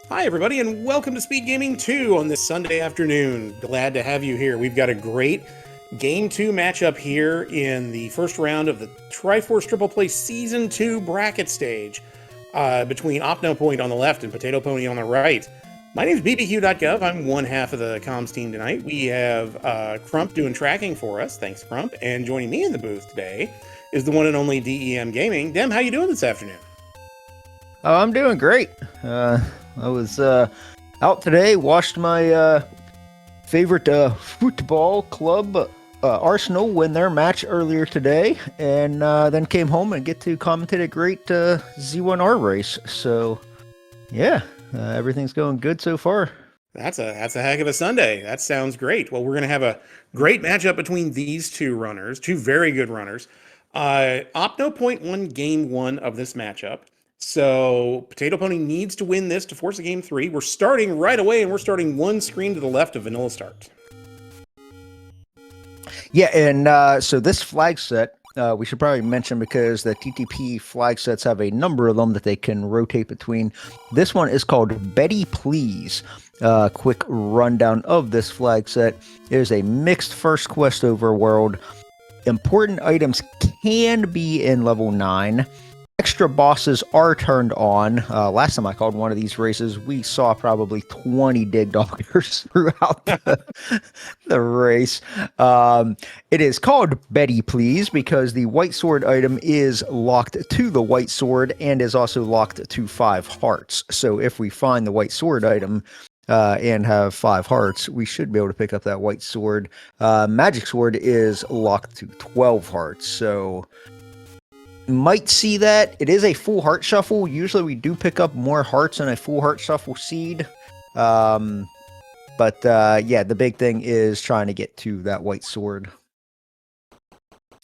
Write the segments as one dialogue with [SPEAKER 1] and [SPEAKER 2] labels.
[SPEAKER 1] Hi, everybody, and welcome to Speed Gaming 2 on this Sunday afternoon. Glad to have you here. We've got a great Game 2 matchup here in the first round of the Triforce Triple Play Season 2 bracket stage between OpnoPoint on the left and Potato Pony on the right. My name is bbq.gov. I'm one half of the comms team tonight. We have Crump doing tracking for us. Thanks, Crump. And joining me in the booth today is the one and only DEM Gaming. Dem, how you doing this afternoon?
[SPEAKER 2] Oh, I'm doing great. I was out today, watched my favorite football club, Arsenal, win their match earlier today, and then came home and get to commentate a great Z1R race. So, yeah, everything's going good so far.
[SPEAKER 1] That's a heck of a Sunday. That sounds great. Well, we're going to have a great matchup between these two runners, two very good runners. OpnoPoint won game one of this matchup. So Potato Pony needs to win this to force a game three. We're starting right away, and we're starting one screen to the left of Vanilla Start.
[SPEAKER 2] Yeah, and so this flag set, we should probably mention because the TTP flag sets have a number of them that they can rotate between. This one is called Betty Please. Quick rundown of this flag set. It is a mixed first quest overworld. Important items can be in level 9. Extra bosses are turned on. Last time I called one of these races, we saw probably 20 dig doggers throughout the race. It is called Betty Please because the white sword item is locked to the white sword and is also locked to 5 hearts. So if we find the white sword item and have 5 hearts, we should be able to pick up that white sword. Magic sword is locked to 12 hearts. So might see that. It is a full heart shuffle. Usually we do pick up more hearts in a full heart shuffle seed. Yeah, the big thing is trying to get to that white sword.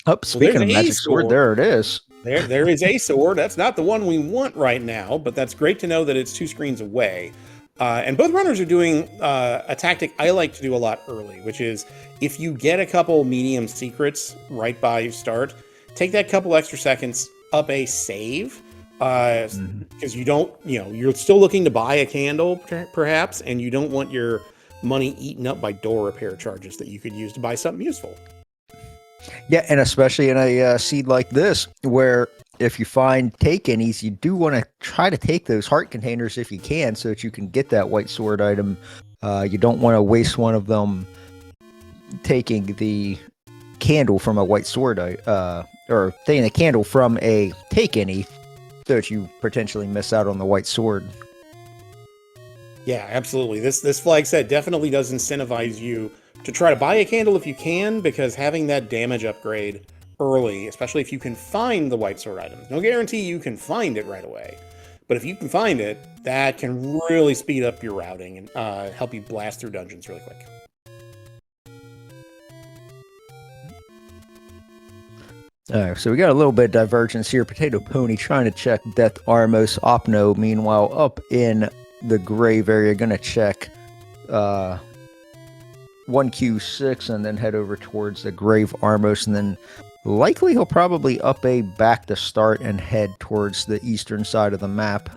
[SPEAKER 2] Oh, speaking of magic sword, there it is.
[SPEAKER 1] There is a sword. That's not the one we want right now, but that's great to know that it's 2 screens away. And both runners are doing a tactic I like to do a lot early, which is if you get a couple medium secrets right by start, take that couple extra seconds up a save, because you don't, you're still looking to buy a candle perhaps, and you don't want your money eaten up by door repair charges that you could use to buy something useful.
[SPEAKER 2] Yeah, and especially in a seed like this, where if you find take any's, you do want to try to take those heart containers if you can, so that you can get that white sword item. You don't want to waste one of them taking the candle from a white sword, or taking a candle from a take any, so that you potentially miss out on the white sword.
[SPEAKER 1] Yeah, absolutely. This flag set definitely does incentivize you to try to buy a candle if you can, because having that damage upgrade early, especially if you can find the white sword items, no guarantee you can find it right away, but if you can find it, that can really speed up your routing and help you blast through dungeons really quick.
[SPEAKER 2] Alright, so we got a little bit of divergence here. Potato Pony trying to check Death Armos. Opno, meanwhile, up in the grave area, gonna check 1Q6 and then head over towards the Grave Armos, and then likely he'll probably up a back to start and head towards the eastern side of the map.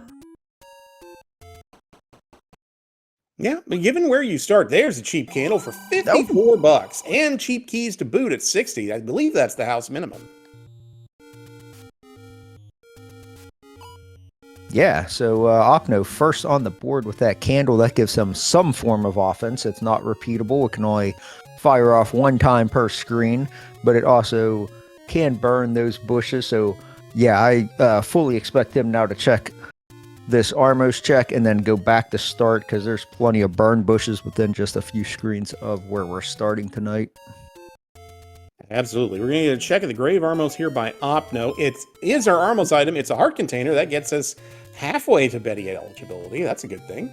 [SPEAKER 1] Yeah, but given where you start, there's a cheap candle for 54 bucks and cheap keys to boot at 60. I believe that's the house minimum.
[SPEAKER 2] Yeah, so Opno first on the board with that candle. That gives him some form of offense. It's not repeatable. It can only fire off 1 time per screen, but it also can burn those bushes. So yeah, I fully expect him now to check this Armos check and then go back to start, because there's plenty of burn bushes within just a few screens of where we're starting tonight.
[SPEAKER 1] Absolutely. We're going to get a check of the Grave Armos here by Opno. It is our Armos item. It's a heart container. That gets us halfway to Betty eligibility. That's a good thing.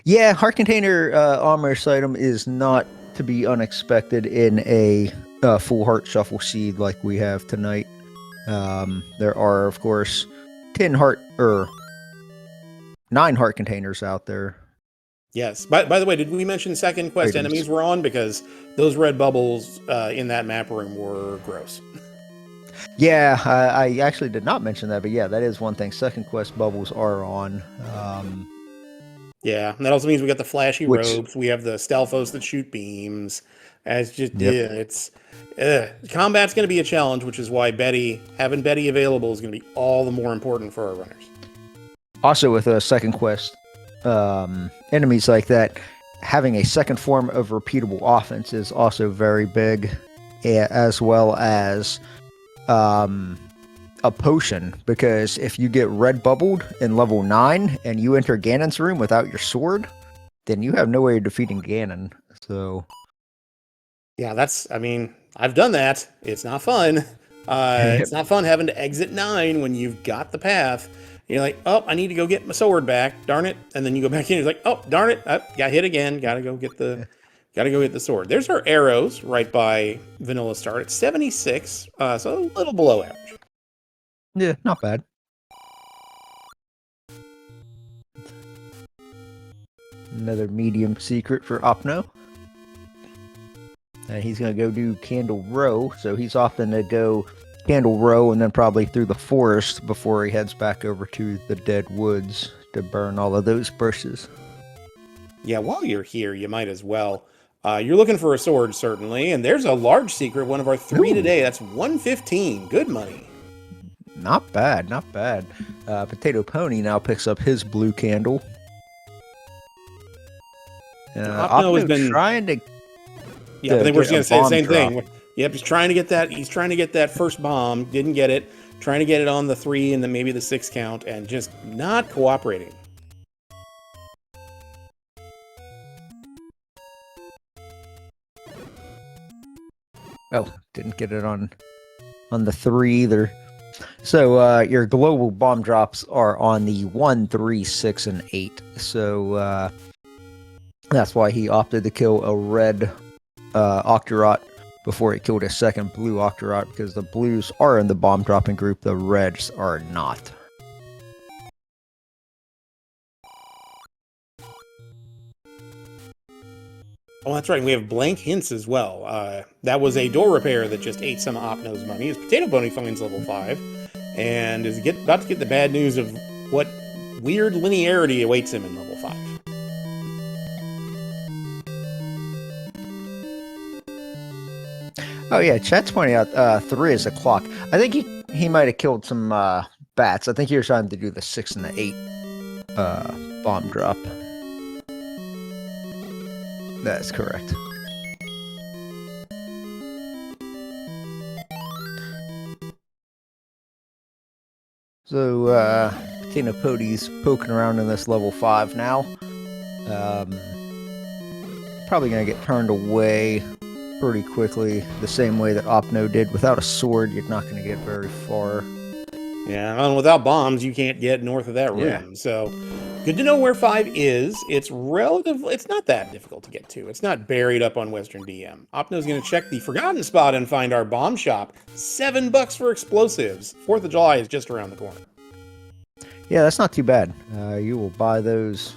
[SPEAKER 2] Yeah, heart container Armos item is not to be unexpected in a full heart shuffle seed like we have tonight. There are, of course, 9 heart containers out there.
[SPEAKER 1] Yes. By the way, did we mention second quest enemies were on? Because those red bubbles in that map room were gross.
[SPEAKER 2] Yeah, I actually did not mention that, but yeah, that is one thing. Second quest bubbles are on.
[SPEAKER 1] Yeah, and that also means we got the flashy
[SPEAKER 2] Which,
[SPEAKER 1] robes. We have the Stalfos that shoot beams. As just
[SPEAKER 2] yep.
[SPEAKER 1] yeah, it's combat's going to be a challenge, which is why having Betty available is going to be all the more important for our runners.
[SPEAKER 2] Also, with a second quest, enemies like that, having a second form of repeatable offense is also very big, as well as a potion. Because if you get red bubbled in level 9 and you enter Ganon's room without your sword, then you have no way of defeating Ganon. So,
[SPEAKER 1] Yeah, I mean, I've done that. It's not fun. It's not fun having to exit 9 when you've got the path. You're like, oh, I need to go get my sword back. Darn it. And then you go back in. You're like, oh, darn it. I got hit again. Gotta go get the sword. There's our arrows right by Vanilla Start. It's 76, so a little below average.
[SPEAKER 2] yeah, not bad. Another medium secret for Opno. And he's going to go do Candle Row, so he's often to go Candle Row and then probably through the forest before he heads back over to the Dead Woods to burn all of those bushes.
[SPEAKER 1] Yeah, while you're here, you might as well. You're looking for a sword, certainly, and there's a large secret, one of our 3
[SPEAKER 2] Ooh.
[SPEAKER 1] today. That's 115. Good money.
[SPEAKER 2] Not bad, not bad. Potato Pony now picks up his blue candle.
[SPEAKER 1] Opno has been
[SPEAKER 2] trying to.
[SPEAKER 1] Yeah, but they were just gonna say the same
[SPEAKER 2] drop.
[SPEAKER 1] thing. Yep, he's trying to get that first bomb, didn't get it, trying to get it on the 3 and then maybe the 6 count, and just not cooperating.
[SPEAKER 2] Oh, didn't get it on the 3 either. So your global bomb drops are on the 1, 3, 6, and 8. So that's why he opted to kill a red Octorot before he killed a second blue Octorot, because the blues are in the bomb dropping group, the reds are not.
[SPEAKER 1] Oh, that's right. We have blank hints as well. That was a door repair that just ate some Opno's money. His Potato Pony finds level 5 and is about to get the bad news of what weird linearity awaits him in level 5.
[SPEAKER 2] Oh yeah, chat's pointing out 3 is a clock. I think he might have killed some bats. I think he was trying to do the 6 and the 8 bomb drop. That's correct. So Tina Podi's poking around in this level 5 now. Probably gonna get turned away pretty quickly, the same way that Opno did. Without a sword, you're not going to get very far.
[SPEAKER 1] Yeah, and without bombs, you can't get north of that rim.
[SPEAKER 2] Yeah.
[SPEAKER 1] So, good to know where 5 is. It's not that difficult to get to. It's not buried up on Western DM. Opno's going to check the forgotten spot and find our bomb shop. $7 for explosives. 4th of July is just around the corner.
[SPEAKER 2] Yeah, that's not too bad. You will buy those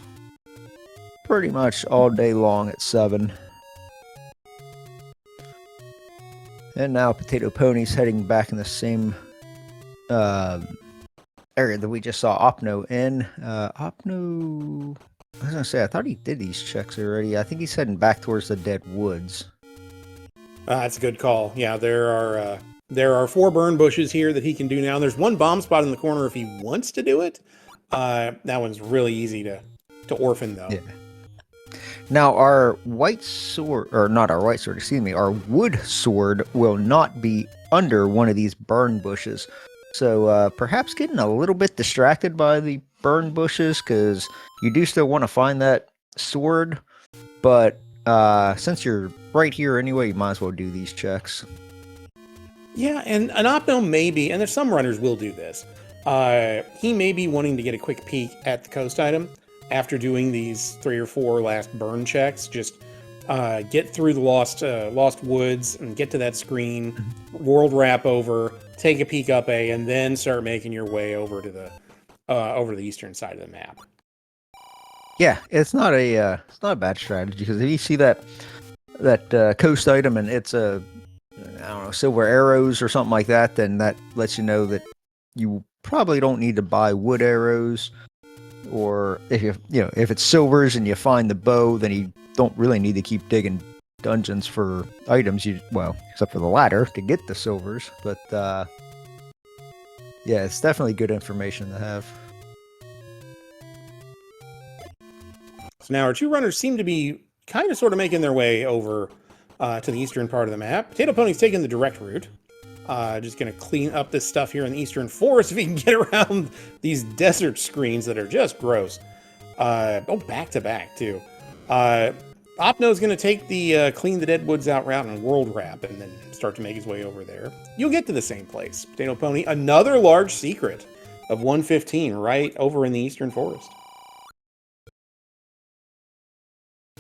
[SPEAKER 2] pretty much all day long at 7. And now Potato Pony's heading back in the same area that we just saw Opno in. Opno, I was gonna say, I thought he did these checks already. I think he's heading back towards the Dead Woods.
[SPEAKER 1] That's a good call. Yeah, there are 4 burn bushes here that he can do now. There's 1 bomb spot in the corner if he wants to do it. That one's really easy to orphan though.
[SPEAKER 2] Yeah. Now, our white sword, or not our white sword, excuse me, our wood sword will not be under one of these burn bushes. So perhaps getting a little bit distracted by the burn bushes, because you do still want to find that sword. But since you're right here anyway, you might as well do these checks.
[SPEAKER 1] Yeah, and an Opno may be, and there's some runners will do this, he may be wanting to get a quick peek at the coast item after doing these 3 or 4 last burn checks. Just get through the lost woods and get to that screen, world wrap over, take a peek up A, and then start making your way over to the eastern side of the map.
[SPEAKER 2] Yeah, it's not a bad strategy, because if you see that coast item and it's I don't know, silver arrows or something like that, then that lets you know that you probably don't need to buy wood arrows. or if it's silvers and you find the bow, then you don't really need to keep digging dungeons for items. Except for the ladder to get the silvers. But yeah, it's definitely good information to have.
[SPEAKER 1] So now our two runners seem to be kind of sort of making their way over to the eastern part of the map. Potato Pony's taking the direct route. Just going to clean up this stuff here in the eastern forest if he can get around these desert screens that are just gross. Back to back, too. Opno's going to take the clean the dead woods out route and world wrap and then start to make his way over there. You'll get to the same place. Potato Pony, another large secret of 115 right over in the eastern forest.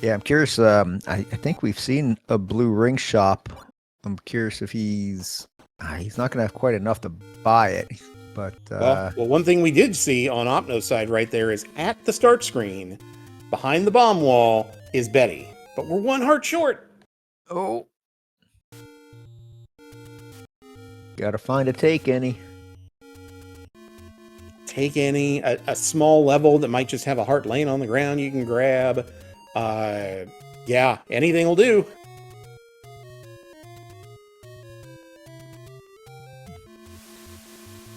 [SPEAKER 2] Yeah, I'm curious. I think we've seen a blue ring shop. I'm curious if he's not going to have quite enough to buy it. But
[SPEAKER 1] well, one thing we did see on Opno's side right there is at the start screen, behind the bomb wall, is Betty. But we're one heart short.
[SPEAKER 2] Oh. Gotta find a take any.
[SPEAKER 1] Take any. A small level that might just have a heart laying on the ground you can grab. Yeah, anything will do.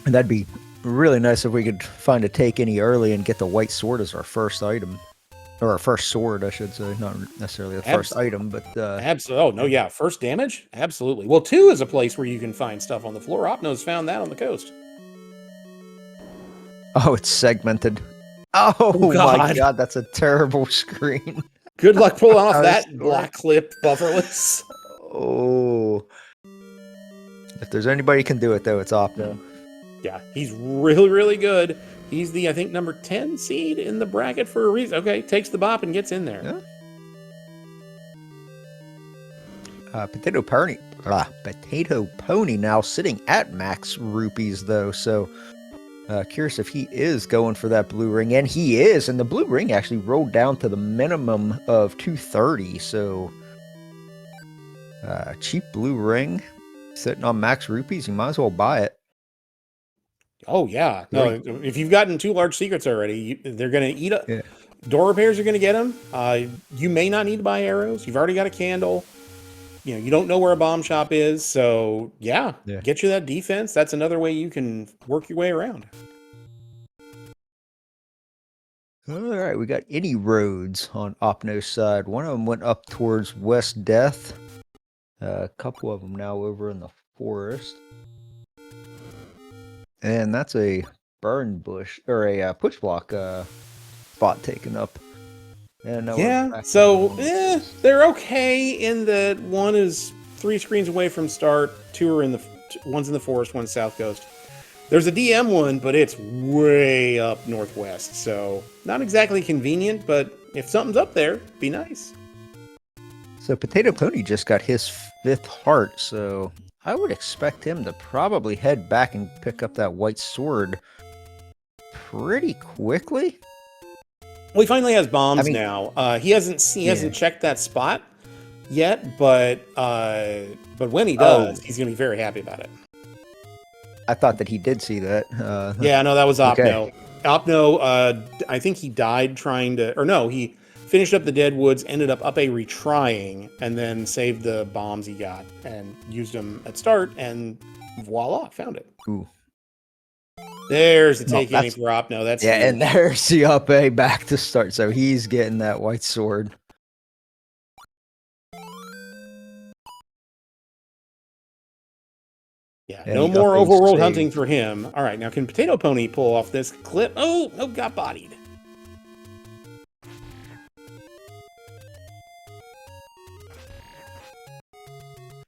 [SPEAKER 2] And that'd be really nice if we could find a take any early and get the white sword as our first item. Or our first sword, I should say. Not necessarily the first item, but...
[SPEAKER 1] Absolutely. Oh, no, yeah. First damage? Absolutely. Well, 2 is a place where you can find stuff on the floor. Opno's found that on the coast.
[SPEAKER 2] Oh, it's segmented. Oh my god, that's a terrible screen.
[SPEAKER 1] Good luck pulling off that black clip bufferless.
[SPEAKER 2] Oh. If there's anybody who can do it, though, it's Opno.
[SPEAKER 1] Yeah, he's really, really good. He's the, I think, number 10 seed in the bracket for a reason. Okay, takes the bop and gets in there.
[SPEAKER 2] Yeah. Potato Pony now sitting at max rupees, though, so curious if he is going for that blue ring, and he is, and the blue ring actually rolled down to the minimum of 230, so cheap blue ring sitting on max rupees, you might as well buy it.
[SPEAKER 1] Oh, yeah. No, if you've gotten 2 large secrets already, they're going to eat up. Yeah. Door repairs are going to get them. You may not need to buy arrows. You've already got a candle. You don't know where a bomb shop is. So, yeah, get you that defense. That's another way you can work your way around.
[SPEAKER 2] All right, we got any roads on Opno's side. One of them went up towards West Death. A couple of them now over in the forest. And that's a burn bush, or a push block spot taken up. And
[SPEAKER 1] yeah, so they're okay in that one is 3 screens away from start, 2 are one's in the forest, one's south coast. There's a DM one, but it's way up northwest, so not exactly convenient, but if something's up there, be nice.
[SPEAKER 2] So Potato Pony just got his 5th heart, so I would expect him to probably head back and pick up that white sword pretty quickly.
[SPEAKER 1] Well, he finally has bombs now. He hasn't checked that spot yet, but when he does, he's gonna be very happy about it.
[SPEAKER 2] I thought that he did see that.
[SPEAKER 1] Yeah, no, that was Opno.
[SPEAKER 2] Okay.
[SPEAKER 1] Opno, I think he died trying to, or no, he finished up the dead woods, ended up a retrying, and then saved the bombs he got and used them at start, and voila, found it.
[SPEAKER 2] Ooh.
[SPEAKER 1] There's the take any for Opno. That's
[SPEAKER 2] huge. And there's the up A back to start. So he's getting that white sword.
[SPEAKER 1] Yeah, no more overworld hunting for him. All right, now can Potato Pony pull off this clip? Oh, no, got bodied.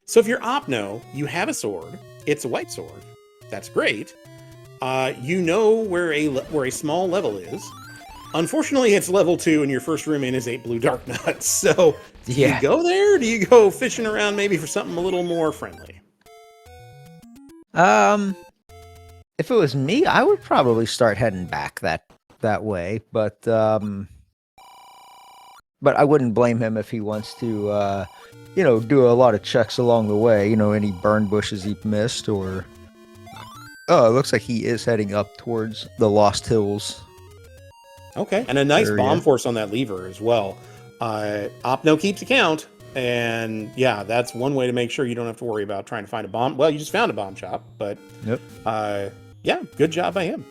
[SPEAKER 1] So if you're Opno, you have a sword. It's a white sword. That's great. You know where a small level is. Unfortunately, it's level 2, and your first room in is 8 blue dark nuts. So do you go there? Or do you go fishing around maybe for something a little more friendly?
[SPEAKER 2] If it was me, I would probably start heading back that way. But I wouldn't blame him if he wants to, do a lot of checks along the way. Any burn bushes he missed, or it looks like he is heading up towards the Lost Hills.
[SPEAKER 1] Okay, and a nice
[SPEAKER 2] There,
[SPEAKER 1] bomb
[SPEAKER 2] yeah.
[SPEAKER 1] force on that lever as well. Opno keeps account, and yeah, that's one way to make sure you don't have to worry about trying to find a bomb. Well, you just found a bomb shop, but
[SPEAKER 2] Yep.
[SPEAKER 1] yeah, good job by him.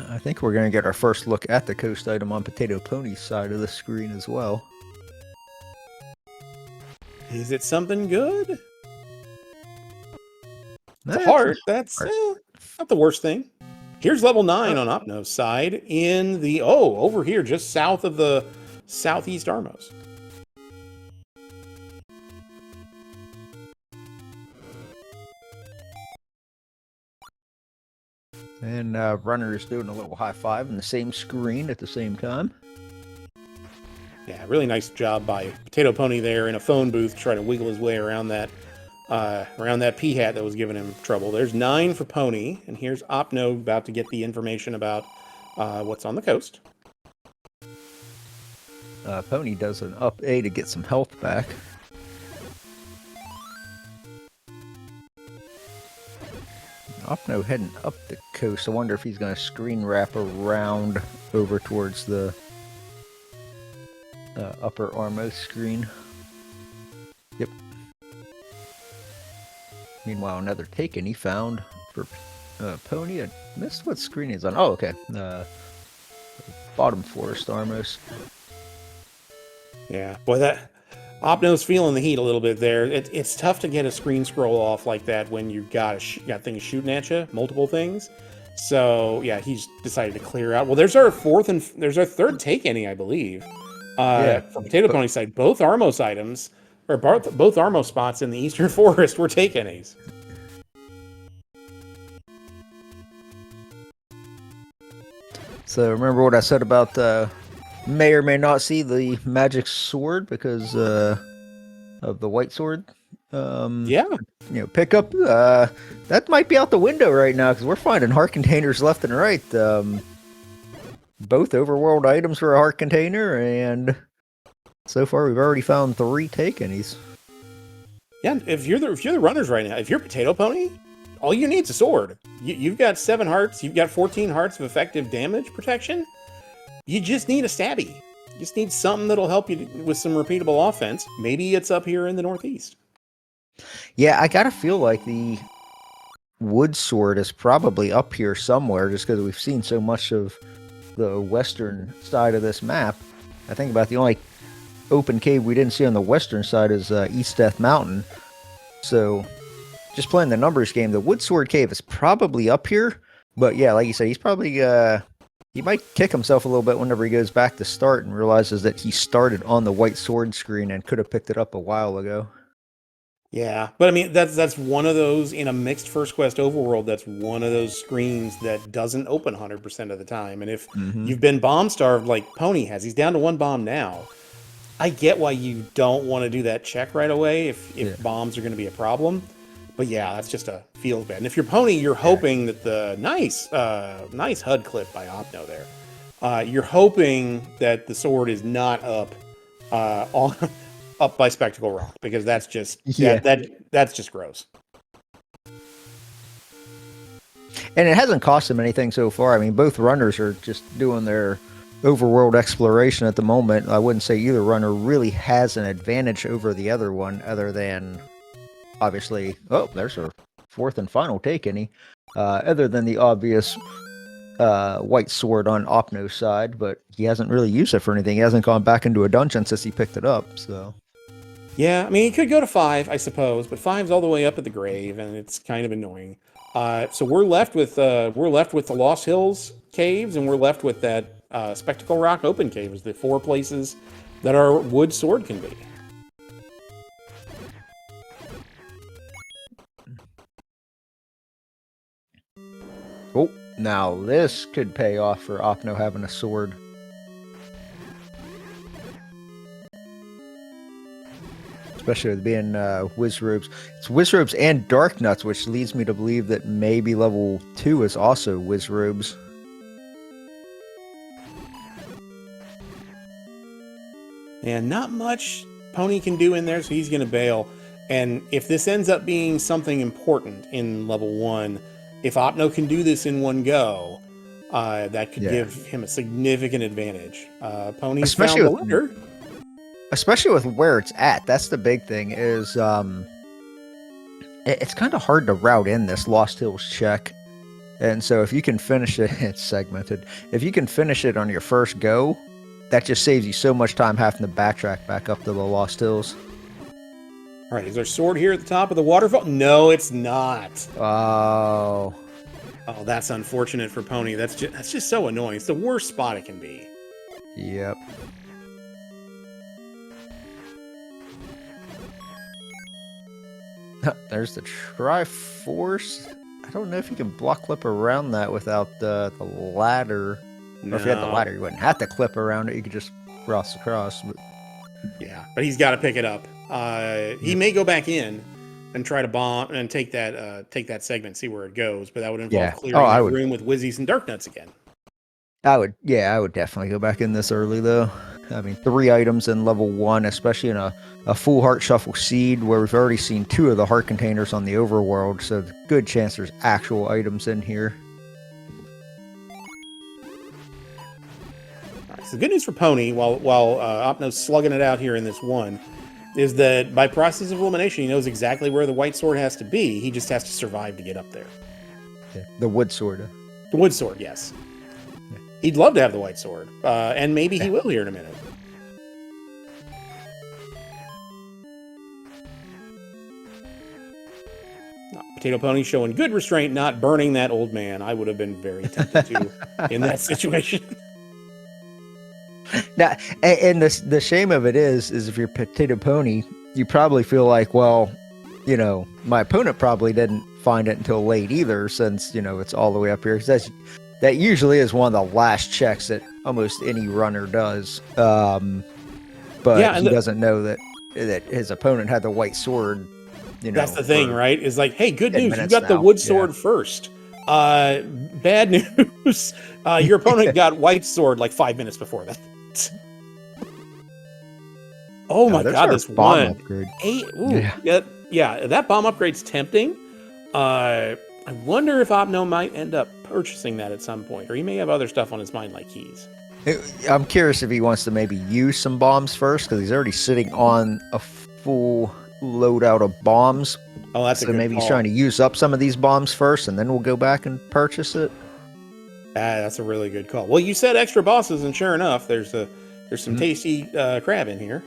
[SPEAKER 2] I think we're going to get our first look at the coast item on Potato Pony's side of the screen as well.
[SPEAKER 1] Is it something good? It's a
[SPEAKER 2] That's
[SPEAKER 1] heart. That's not the worst thing. Here's level 9 on
[SPEAKER 2] Uh,
[SPEAKER 1] Opno's side in the, over here, just south of the southeast Armos.
[SPEAKER 2] And Runner is doing a little high five in the same screen at the same time.
[SPEAKER 1] Yeah, really nice job by Potato Pony there in a phone booth trying to wiggle his way around that pea hat that was giving him trouble. There's 9 for Pony, and here's Opno about to get the information about what's on the coast.
[SPEAKER 2] Pony does an up A to get some health back. Opno heading up the coast. I wonder if he's going to screen wrap around over towards the upper Armos screen. Yep. Meanwhile, another taken he found for Pony. I missed what screen he's on. Oh, okay. Bottom forest Armos.
[SPEAKER 1] Yeah, boy, that Opno's feeling the heat a little bit there. It's tough to get a screen scroll off like that when you've got things shooting at you, multiple things. So yeah, he's decided to clear out. Well, there's our third take any, I believe. From Potato Pony's side, both Armos items, or both Armos spots in the Eastern Forest were take any's.
[SPEAKER 2] So remember what I said about may or may not see the magic sword because of the white sword.
[SPEAKER 1] Yeah,
[SPEAKER 2] Pickup. That might be out the window right now because we're finding heart containers left and right. Both overworld items for a heart container, and so far we've already found 3 takenies.
[SPEAKER 1] yeah. If you're the runners right now, if you're Potato Pony, all you need is a sword. You've got 7 hearts. You've got 14 hearts of effective damage protection. You just need a stabby. You just need something that'll help you with some repeatable offense. Maybe it's up here in the Northeast.
[SPEAKER 2] Yeah, I gotta feel like the wood sword is probably up here somewhere just because we've seen so much of the western side of this map. I think about the only open cave we didn't see on the western side is East Death Mountain. So, just playing the numbers game, the wood sword cave is probably up here. But yeah, like you said, he's probably he might kick himself a little bit whenever he goes back to start and realizes that he started on the white sword screen and could have picked it up a while ago.
[SPEAKER 1] Yeah, but I mean that's one of those in a mixed first quest overworld. That's one of those screens that doesn't open 100% of the time. And if you've been bomb starved like Pony has, he's down to 1 bomb now. I get why you don't want to do that check right away if bombs are going to be a problem. But yeah, that's just a feels bad. And if you're Pony, you're hoping that the nice HUD clip by Opno there. You're hoping that the sword is not up up by Spectacle Rock, because that's just that's just gross.
[SPEAKER 2] And it hasn't cost them anything so far. I mean, both runners are just doing their overworld exploration at the moment. I wouldn't say either runner really has an advantage over the other one, other than obviously, there's our 4th and final take any, other than the obvious white sword on Opno's side, but he hasn't really used it for anything. He hasn't gone back into a dungeon since he picked it up, so.
[SPEAKER 1] Yeah, I mean, he could go to 5, I suppose, but 5's all the way up at the grave, and it's kind of annoying. So we're left with the Lost Hills caves, and we're left with that Spectacle Rock open cave as the 4 places that our wood sword can be.
[SPEAKER 2] Oh, now this could pay off for Opno having a sword. Especially with being Wizrobes. It's Wizrobes and Dark Nuts, which leads me to believe that maybe level 2 is also Wizrobes.
[SPEAKER 1] And not much Pony can do in there, so he's going to bail. And if this ends up being something important in level 1, if Opno can do this in one go, that could give him a significant advantage. Pony's
[SPEAKER 2] Especially
[SPEAKER 1] found the
[SPEAKER 2] with-
[SPEAKER 1] letter.
[SPEAKER 2] Especially with where it's at. That's the big thing is it's kind of hard to route in this Lost Hills check. And so if you can finish it, it's segmented. If you can finish it on your first go, that just saves you so much time having to backtrack back up to the Lost Hills.
[SPEAKER 1] All right, is there sword here at the top of the waterfall? No, it's not.
[SPEAKER 2] Oh.
[SPEAKER 1] Oh, that's unfortunate for Pony. That's just so annoying. It's the worst spot it can be.
[SPEAKER 2] Yep. There's the Triforce. I don't know if you can block clip around that without the ladder.
[SPEAKER 1] No.
[SPEAKER 2] Or if you had the ladder, you wouldn't have to clip around it. You could just cross across. But...
[SPEAKER 1] Yeah, but he's got to pick it up. He may go back in and try to bomb and take that segment, see where it goes. But that would involve clearing the room with Wizzies and Dark Nuts again.
[SPEAKER 2] I would definitely go back in this early though. I mean, 3 items in level 1, especially in a full heart shuffle seed where we've already seen 2 of the heart containers on the overworld, so good chance there's actual items in here.
[SPEAKER 1] All right, so the good news for Pony, while Opno's slugging it out here in this one, is that by process of elimination, he knows exactly where the white sword has to be. He just has to survive to get up there.
[SPEAKER 2] Yeah, the wood sword.
[SPEAKER 1] The wood sword, yes. He'd love to have the white sword, and maybe he will here in a minute. Potato Pony showing good restraint, not burning that old man. I would have been very tempted to in that situation.
[SPEAKER 2] Now, and the shame of it is if you're Potato Pony, you probably feel like, well, you know, my opponent probably didn't find it until late either, since, you know, it's all the way up here. That usually is one of the last checks that almost any runner does. But yeah, he doesn't know that his opponent had the white sword. You know,
[SPEAKER 1] that's the thing, right? Is like, hey, good news, you got the wood sword first. Bad news, your opponent got white sword like 5 minutes before that. Oh my god, this bomb
[SPEAKER 2] upgrade.
[SPEAKER 1] 8. Ooh, yeah, that bomb upgrade's tempting. I wonder if Opno might end up purchasing that at some point, or he may have other stuff on his mind like keys.
[SPEAKER 2] I'm curious if he wants to maybe use some bombs first, because he's already sitting on a full loadout of bombs.
[SPEAKER 1] Oh, that's a good
[SPEAKER 2] maybe
[SPEAKER 1] call.
[SPEAKER 2] He's trying to use up some of these bombs first, and then we'll go back and purchase it.
[SPEAKER 1] That's a really good call. Well, you said extra bosses, and sure enough, there's some tasty crab in here.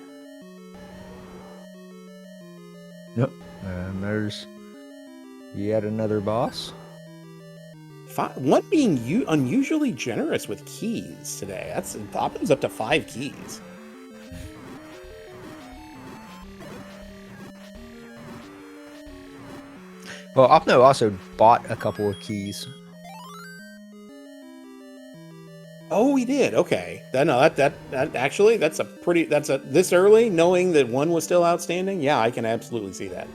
[SPEAKER 2] Yep, and there's yet another boss.
[SPEAKER 1] One being unusually generous with keys today. Opno's up to 5 keys.
[SPEAKER 2] Well, Opno also bought a couple of keys.
[SPEAKER 1] Oh, he did. Okay. That actually, that's this early, knowing that one was still outstanding. Yeah, I can absolutely see that.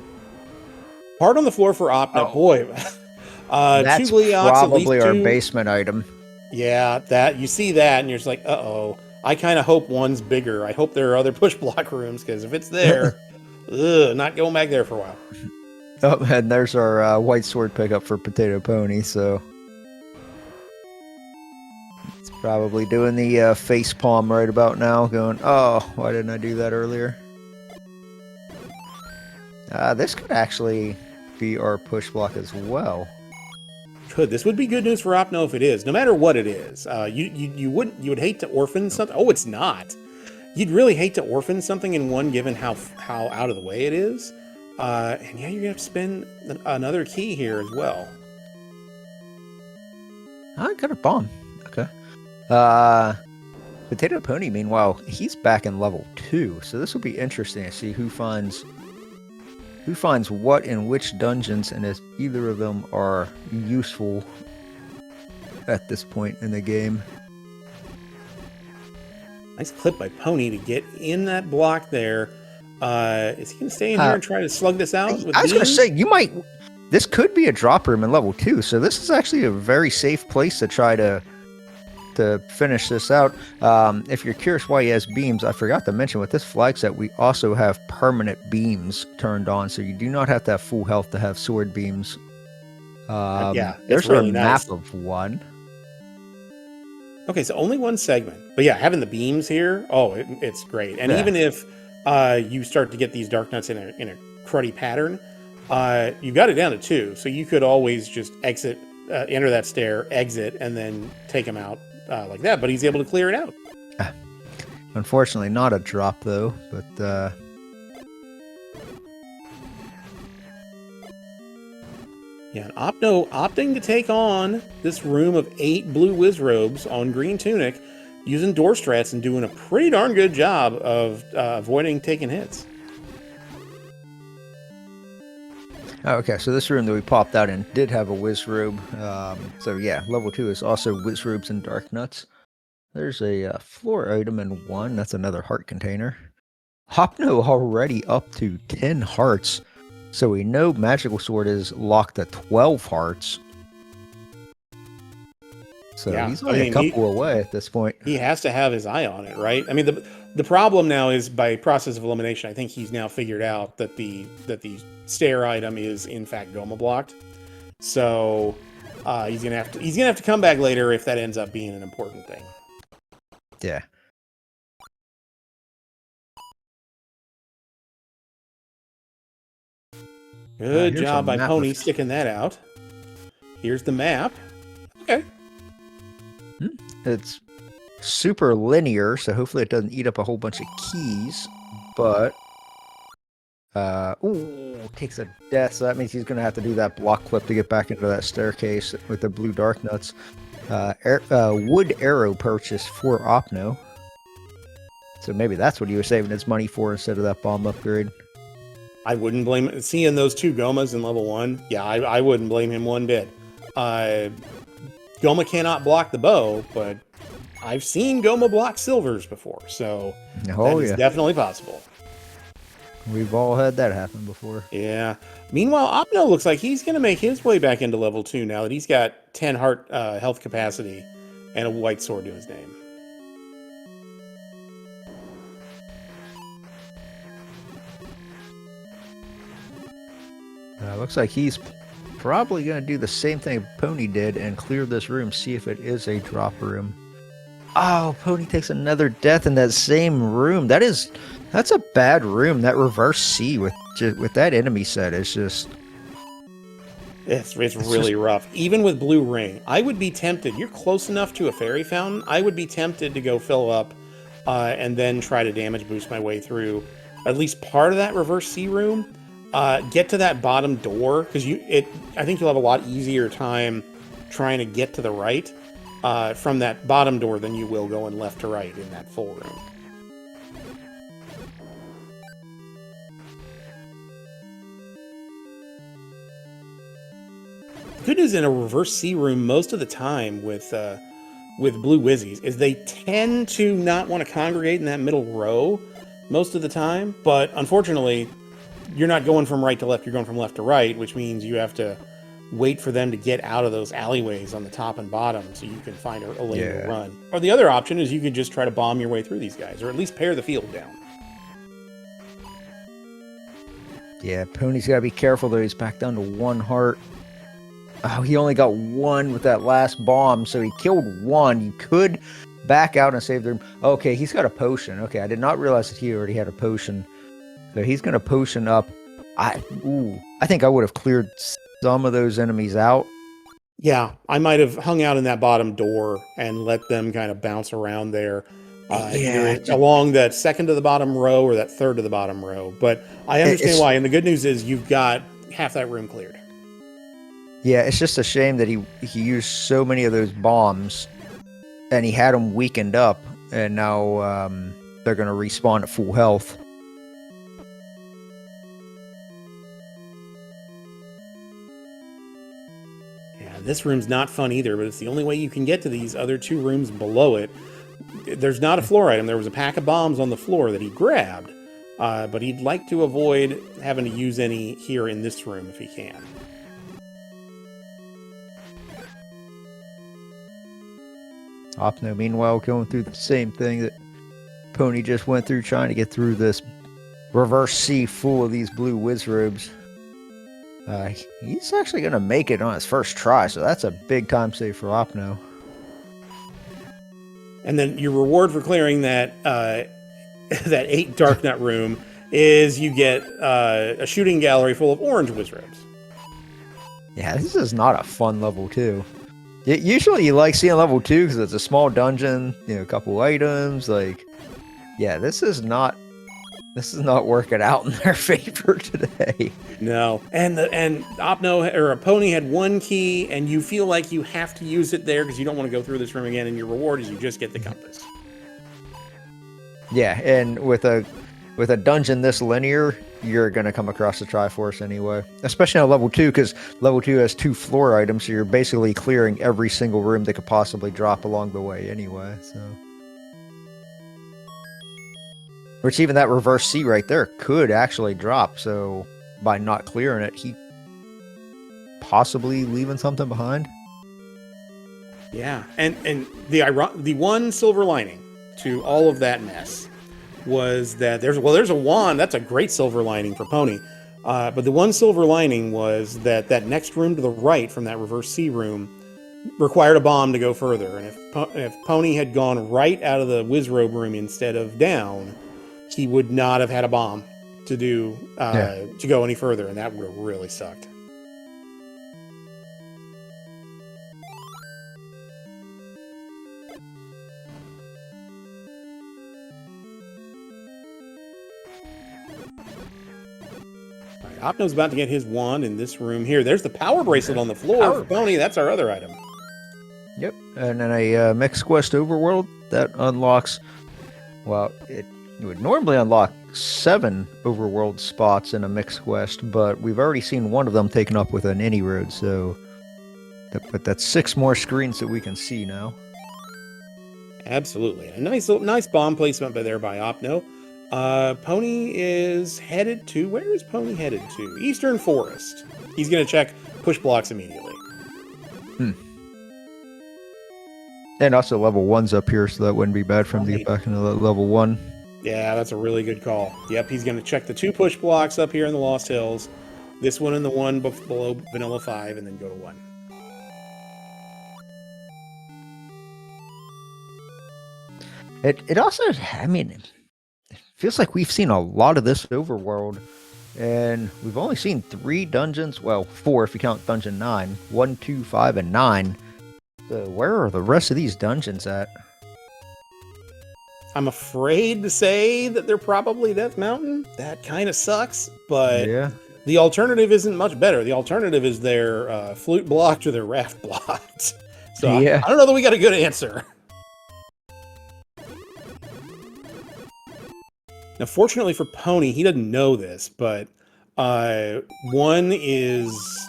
[SPEAKER 1] Hard on the floor for Opno. Oh. Boy.
[SPEAKER 2] That's
[SPEAKER 1] 2 Gleox,
[SPEAKER 2] probably
[SPEAKER 1] at least
[SPEAKER 2] our
[SPEAKER 1] 2.
[SPEAKER 2] basement item.
[SPEAKER 1] Yeah, that you see that, and you're just like, uh-oh. I kind of hope one's bigger. I hope there are other push block rooms, because if it's there, not going back there for a while.
[SPEAKER 2] Oh, and there's our white sword pickup for Potato Pony, so it's probably doing the face palm right about now, going, oh, why didn't I do that earlier? This could actually be our push block as well.
[SPEAKER 1] This would be good news for Opno if it is, no matter what it is. You would hate to orphan something. Oh, it's not. You'd really hate to orphan something in one, given how out of the way it is. And yeah, you're gonna have to spend another key here as well.
[SPEAKER 2] I got a bomb. Okay. Potato Pony, meanwhile, he's back in level 2, so this will be interesting to see who finds what in which dungeons, and if either of them are useful at this point in the game.
[SPEAKER 1] Nice clip by Pony to get in that block there. Is he going to stay in here and try to slug this out?
[SPEAKER 2] I was going to say, this could be a drop room in level 2, so this is actually a very safe place to try to finish this out. If you're curious why he has beams, I forgot to mention with this flag set, we also have permanent beams turned on, so you do not have to have full health to have sword beams.
[SPEAKER 1] Yeah,
[SPEAKER 2] there's
[SPEAKER 1] really
[SPEAKER 2] a
[SPEAKER 1] nice
[SPEAKER 2] map of one.
[SPEAKER 1] Okay, so only one segment. But yeah, having the beams here, oh, it's great. And
[SPEAKER 2] Yeah.
[SPEAKER 1] even if you start to get these dark nuts in a cruddy pattern, you got it down to 2. So you could always just exit, enter that stair, exit, and then take him out like that. But he's able to clear it out.
[SPEAKER 2] Unfortunately, not a drop though, but
[SPEAKER 1] yeah, and Opno opting to take on this room of 8 blue Wizrobes on green tunic, using door strats and doing a pretty darn good job of avoiding taking hits.
[SPEAKER 2] okay. So this room that we popped out in did have a Wizrobe. So yeah, level 2 is also Wizrobes and Dark Nuts. There's a floor item in 1. That's another heart container. Hopno already up to 10 hearts. So we know Magical Sword is locked at 12 hearts. So
[SPEAKER 1] Yeah,
[SPEAKER 2] he's only a couple away at this point.
[SPEAKER 1] He has to have his eye on it, right? I mean, the problem now is by process of elimination. I think he's now figured out that the stair item is in fact Goma blocked. So he's gonna have to come back later if that ends up being an important thing.
[SPEAKER 2] Yeah.
[SPEAKER 1] Good
[SPEAKER 2] Here's
[SPEAKER 1] job
[SPEAKER 2] a
[SPEAKER 1] by
[SPEAKER 2] map
[SPEAKER 1] Pony
[SPEAKER 2] of-
[SPEAKER 1] sticking that out. Here's the map. Okay.
[SPEAKER 2] It's super linear, so hopefully it doesn't eat up a whole bunch of keys. But ooh, takes a death, so that means he's gonna have to do that block clip to get back into that staircase with the blue dark nuts. Wood arrow purchase for Opno. So maybe that's what he was saving his money for instead of that bomb upgrade.
[SPEAKER 1] I wouldn't blame it. Seeing those 2 Gomas in level 1, yeah, I wouldn't blame him one bit. Goma cannot block the bow, but I've seen Goma block silvers before, so that is definitely possible.
[SPEAKER 2] We've all had that happen before.
[SPEAKER 1] Yeah. Meanwhile, Opno looks like he's going to make his way back into level 2 now that he's got 10 heart health capacity and a white sword to his name.
[SPEAKER 2] Looks like he's probably going to do the same thing Pony did and clear this room, see if it is a drop room. Oh, Pony takes another death in that same room. That's a bad room. That reverse C with that enemy set is just...
[SPEAKER 1] It's really rough. Even with blue ring, I would be tempted. You're close enough to a fairy fountain. I would be tempted to go fill up and then try to damage boost my way through at least part of that reverse C room. Get to that bottom door, because I think you'll have a lot easier time trying to get to the right from that bottom door than you will going left to right in that full room. Good news in a reverse C room most of the time with blue Wizzies is they tend to not want to congregate in that middle row most of the time, but unfortunately you're not going from right to left, you're going from left to right, which means you have to wait for them to get out of those alleyways on the top and bottom so you can find a lane to run. Or the other option is you could just try to bomb your way through these guys, or at least pare the field down.
[SPEAKER 2] Yeah, Pony's got to be careful though. He's back down to 1 heart. Oh, he only got 1 with that last bomb, so he killed 1. You could back out and save the room. Okay, he's got a potion. Okay, I did not realize that he already had a potion. So he's going to potion up. I think I would have cleared some of those enemies out.
[SPEAKER 1] Yeah, I might have hung out in that bottom door and let them kind of bounce around there. Either along that second to the bottom row or that third to the bottom row. But I understand why. And the good news is you've got half that room cleared.
[SPEAKER 2] Yeah, it's just a shame that he used so many of those bombs and he had them weakened up. And now they're going to respawn at full health.
[SPEAKER 1] This room's not fun either, but it's the only way you can get to these other 2 rooms below it. There's not a floor item. There was a pack of bombs on the floor that he grabbed, but he'd like to avoid having to use any here in this room if he can.
[SPEAKER 2] Opno, meanwhile, going through the same thing that Pony just went through, trying to get through this reverse C full of these blue Wizrobes. He's actually going to make it on his first try, so that's a big time save for Opno.
[SPEAKER 1] And then your reward for clearing that that 8 Dark Nut room is you get a shooting gallery full of orange wizrobes.
[SPEAKER 2] Yeah, this is not a fun level 2. Usually you like seeing level 2 because it's a small dungeon, a couple items. Like, yeah, this is not working out in their favor today.
[SPEAKER 1] No, and Opno or a Pony had 1 key, and you feel like you have to use it there because you don't want to go through this room again. And your reward is you just get the compass.
[SPEAKER 2] Yeah, and with a dungeon this linear, you're going to come across the Triforce anyway. Especially on level 2, because level 2 has 2 floor items, so you're basically clearing every single room that could possibly drop along the way anyway. So, which even that reverse C right there could actually drop, so by not clearing it, he possibly leaving something behind.
[SPEAKER 1] Yeah, and the one silver lining to all of that mess was that there's a wand. That's a great silver lining for Pony. But the one silver lining was that next room to the right from that reverse C room required a bomb to go further. And if Pony had gone right out of the Wizrobe room instead of down, he would not have had a bomb to do to go any further, and that would have really sucked. Opno's about to get his wand in this room here. There's the power bracelet on the floor for Pony. That's our other item.
[SPEAKER 2] Yep, and then a mixed quest overworld that unlocks. Well, it would normally unlock 7 overworld spots in a mixed quest, but we've already seen one of them taken up with an any road. So, but that's 6 more screens that we can see now.
[SPEAKER 1] Absolutely, a nice bomb placement by Opno. Pony is headed to... Where is Pony headed to? Eastern Forest. He's going to check push blocks immediately.
[SPEAKER 2] And also level 1's up here, so that wouldn't be bad for him to get back into level 1.
[SPEAKER 1] Yeah, that's a really good call. Yep, he's going to check the 2 push blocks up here in the Lost Hills. This one and the one below Vanilla 5, and then go to 1.
[SPEAKER 2] It also... I mean... feels like we've seen a lot of this overworld, and we've only seen 3 dungeons. Well, 4 if you count Dungeon 9. 1, 2, 5, and 9. So where are the rest of these dungeons at?
[SPEAKER 1] I'm afraid to say that they're probably Death Mountain. That kind of sucks, but
[SPEAKER 2] yeah,
[SPEAKER 1] the alternative isn't much better. The alternative is their flute blocked or their raft blocked. So yeah. I don't know that we got a good answer. Now, fortunately for Pony, he doesn't know this, but 1 is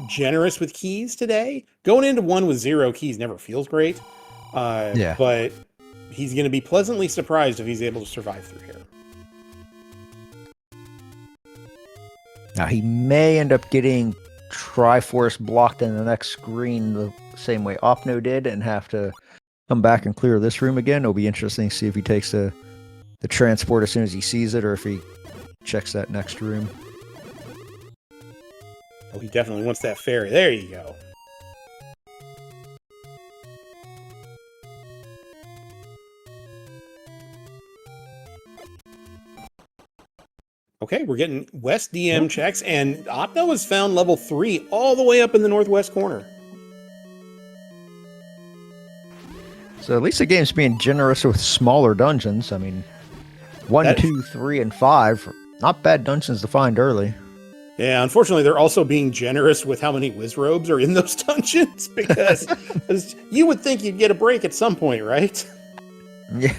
[SPEAKER 1] generous with keys today. Going into 1 with 0 keys never feels great. But he's going to be pleasantly surprised if he's able to survive through here.
[SPEAKER 2] Now, he may end up getting Triforce blocked in the next screen the same way Opno did and have to come back and clear this room again. It'll be interesting to see if he takes the transport as soon as he sees it, or if he checks that next room.
[SPEAKER 1] Oh, he definitely wants that ferry. There you go. Okay, we're getting West DM checks, and Opno has found level 3 all the way up in the northwest corner.
[SPEAKER 2] So at least the game's being generous with smaller dungeons. I mean, 1, 2, 3, and 5, not bad dungeons to find early.
[SPEAKER 1] Yeah, unfortunately, they're also being generous with how many Wizrobes are in those dungeons, because you would think you'd get a break at some point, right?
[SPEAKER 2] Yeah.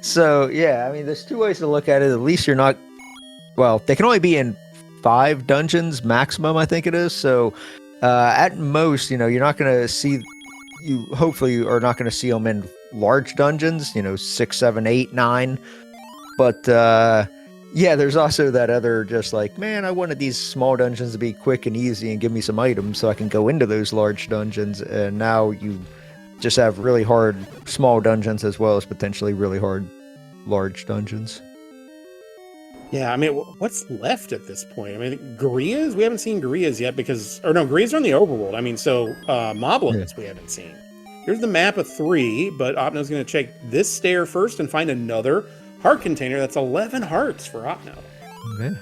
[SPEAKER 2] So, yeah, I mean, there's 2 ways to look at it. At least you're not... Well, they can only be in 5 dungeons maximum, I think it is. So, at most, you're not going to see... You hopefully are not going to see them in large dungeons, 6, 7, 8, 9. But, yeah, there's also that other just like, man, I wanted these small dungeons to be quick and easy and give me some items so I can go into those large dungeons. And now you just have really hard small dungeons as well as potentially really hard large dungeons.
[SPEAKER 1] Yeah, I mean, what's left at this point? I mean, Gorias? We haven't seen Gorias yet because... Or no, Gorias are in the overworld. I mean, so Moblins we haven't seen. Here's the map of 3, but Opno's going to check this stair first and find another heart container. That's 11 hearts for Opno.
[SPEAKER 2] Okay.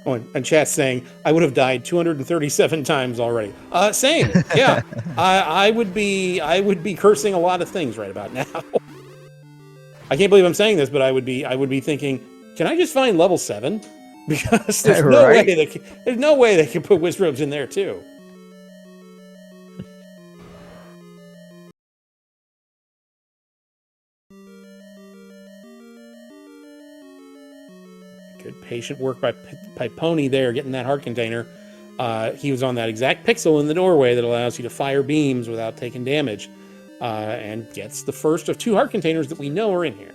[SPEAKER 1] Oh, and chat's saying, I would have died 237 times already. Same. Yeah. I would be cursing a lot of things right about now. I can't believe I'm saying this, but I would be thinking, can I just find level 7? Because there's no
[SPEAKER 2] Right?
[SPEAKER 1] way there's no way they can put Wizrobes in there too. Good patient work by Pony there, getting that heart container. He was on that exact pixel in the doorway that allows you to fire beams without taking damage, and gets the first of 2 heart containers that we know are in here.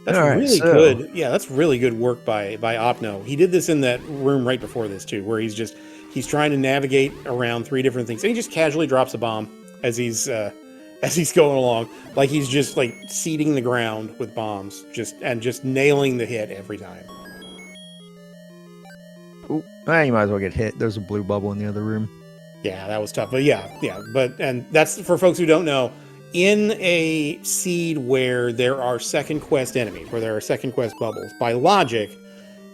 [SPEAKER 1] That's really good. Yeah, that's really good work by Opno. He did this in that room right before this too, where he's trying to navigate around 3 different things, and he just casually drops a bomb as he's going along, like he's just like seeding the ground with bombs, just nailing the hit every time.
[SPEAKER 2] Ooh, you might as well get hit. There's a blue bubble in the other room.
[SPEAKER 1] Yeah, that was tough, but yeah, and that's for folks who don't know. In a seed where there are second quest enemies, where there are second quest bubbles, by logic,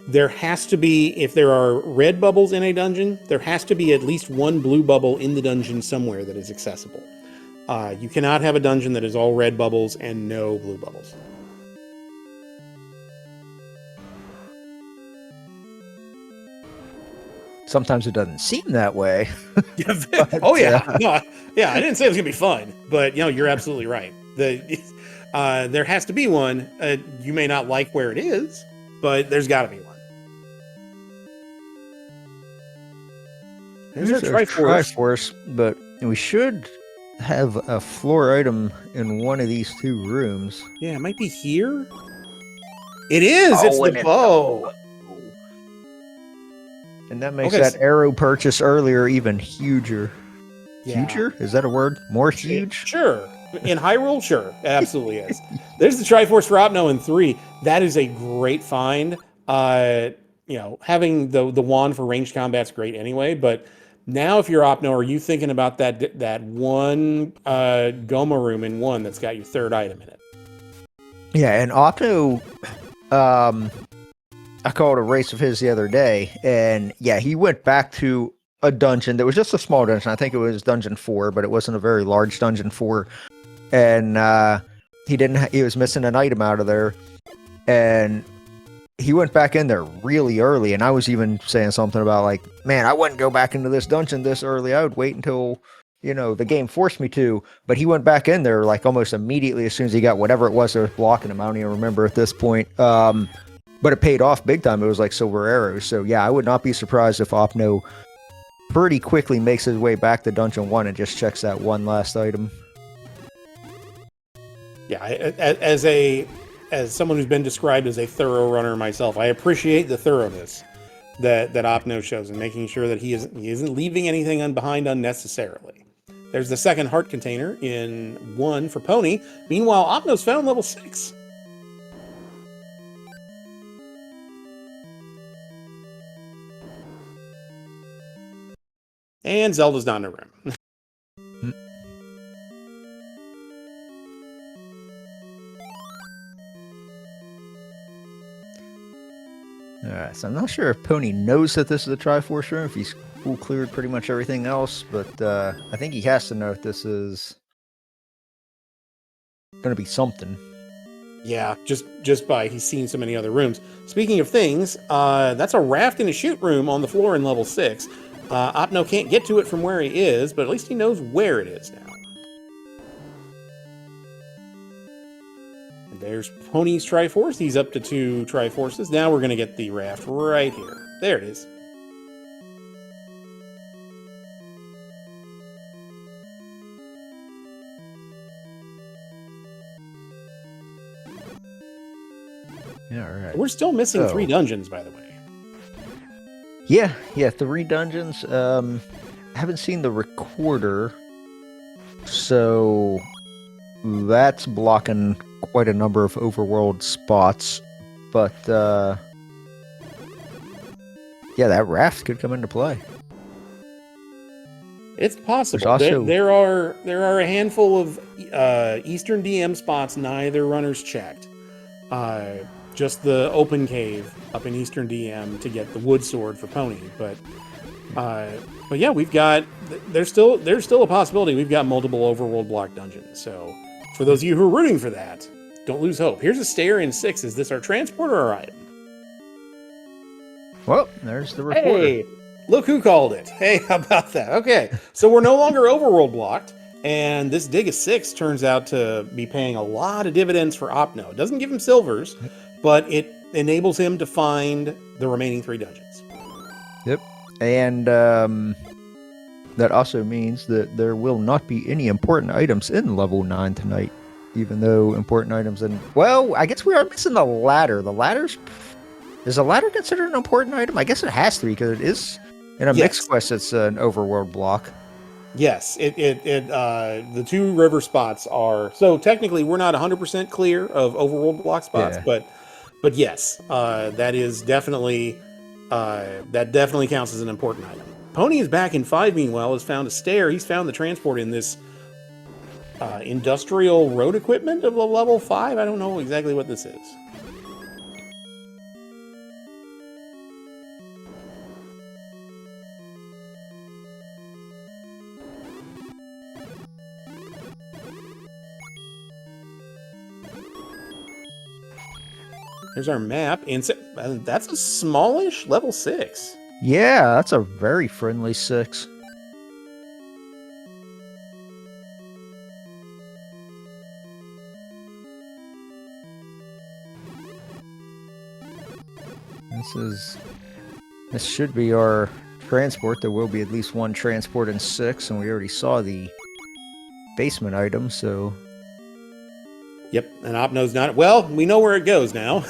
[SPEAKER 1] there has to be, if there are red bubbles in a dungeon, there has to be at least 1 blue bubble in the dungeon somewhere that is accessible. You cannot have a dungeon that is all red bubbles and no blue bubbles.
[SPEAKER 2] Sometimes it doesn't seem that way.
[SPEAKER 1] Oh yeah, no, yeah. I didn't say it was gonna be fun, but you're absolutely right. There has to be one. You may not like where it is, but there's got to be one. There's our
[SPEAKER 2] Triforce, but we should have a floor item in one of these 2 rooms.
[SPEAKER 1] Yeah, it might be here. It is. It's the bow.
[SPEAKER 2] And that makes that arrow purchase earlier even huger.
[SPEAKER 1] Yeah.
[SPEAKER 2] Huger? Is that a word? More huge?
[SPEAKER 1] Sure. In Hyrule, sure. It absolutely is. There's the Triforce for Opno in 3. That is a great find. Having the wand for ranged combat's great anyway, but now if you're Opno, are you thinking about that one Goma room in 1 that's got your 3rd item in it?
[SPEAKER 2] Yeah, and Opno, I called a race of his the other day, and yeah, he went back to a dungeon that was just a small dungeon. I think it was dungeon 4, but it wasn't a very large dungeon 4. And he was missing an item out of there, and he went back in there really early. And I was even saying something about like, man, I wouldn't go back into this dungeon this early. I would wait until the game forced me to. But he went back in there like almost immediately as soon as he got whatever it was that was blocking him. I don't even remember at this point. But it paid off big time. It was like silver arrows. So yeah, I would not be surprised if Opno pretty quickly makes his way back to Dungeon 1 and just checks that one last item.
[SPEAKER 1] Yeah, as someone who's been described as a thorough runner myself, I appreciate the thoroughness that Opno shows in making sure that he isn't leaving anything behind unnecessarily. There's the 2nd heart container in 1 for Pony. Meanwhile, Opno's found level 6. And Zelda's not in a room.
[SPEAKER 2] Alright, so I'm not sure if Pony knows that this is a Triforce room, if he's full cleared pretty much everything else, but I think he has to know if this is going to be something.
[SPEAKER 1] Yeah, just by he's seen so many other rooms. Speaking of things, that's a raft and a chute room on the floor in level 6. Opno can't get to it from where he is, but at least he knows where it is now. And there's Pony's Triforce. He's up to 2 Triforces. Now we're going to get the raft right here. There it is.
[SPEAKER 2] Yeah, all right.
[SPEAKER 1] We're still missing 3 dungeons, by the way.
[SPEAKER 2] Yeah, 3 dungeons. I haven't seen the recorder, so that's blocking quite a number of overworld spots. But yeah, that raft could come into play.
[SPEAKER 1] It's possible.
[SPEAKER 2] Also...
[SPEAKER 1] there are a handful of Eastern DM spots neither runners checked. Just the open cave up in Eastern DM to get the wood sword for Pony, but yeah, we've got there's still a possibility we've got multiple overworld block dungeons. So for those of you who are rooting for that, don't lose hope. Here's a stair in 6. Is this our transport or our item?
[SPEAKER 2] Well, there's the recorder.
[SPEAKER 1] Hey, look who called it. Hey, how about that? Okay, so we're no longer overworld blocked. And this dig of 6 turns out to be paying a lot of dividends for Opno. It doesn't give him silvers, but it enables him to find the remaining 3 dungeons.
[SPEAKER 2] Yep. And that also means that there will not be any important items in level 9 tonight, even though important items in... Well, I guess we are missing the ladder. The ladder's... Is the ladder considered an important item? I guess it has to be, because it is... In a mixed quest, it's an overworld block.
[SPEAKER 1] Yes, the 2 river spots are... So technically, we're not 100% clear of overworld block spots, but yes, that is definitely... that definitely counts as an important item. Pony is back in 5, meanwhile, has found a stair. He's found the transport in this industrial road equipment of level 5. I don't know exactly what this is. There's our map. That's a smallish level 6.
[SPEAKER 2] Yeah, that's a very friendly 6. This should be our transport. There will be at least 1 transport in 6, and we already saw the basement item, so...
[SPEAKER 1] Yep, and Opno's not... Well, we know where it goes now.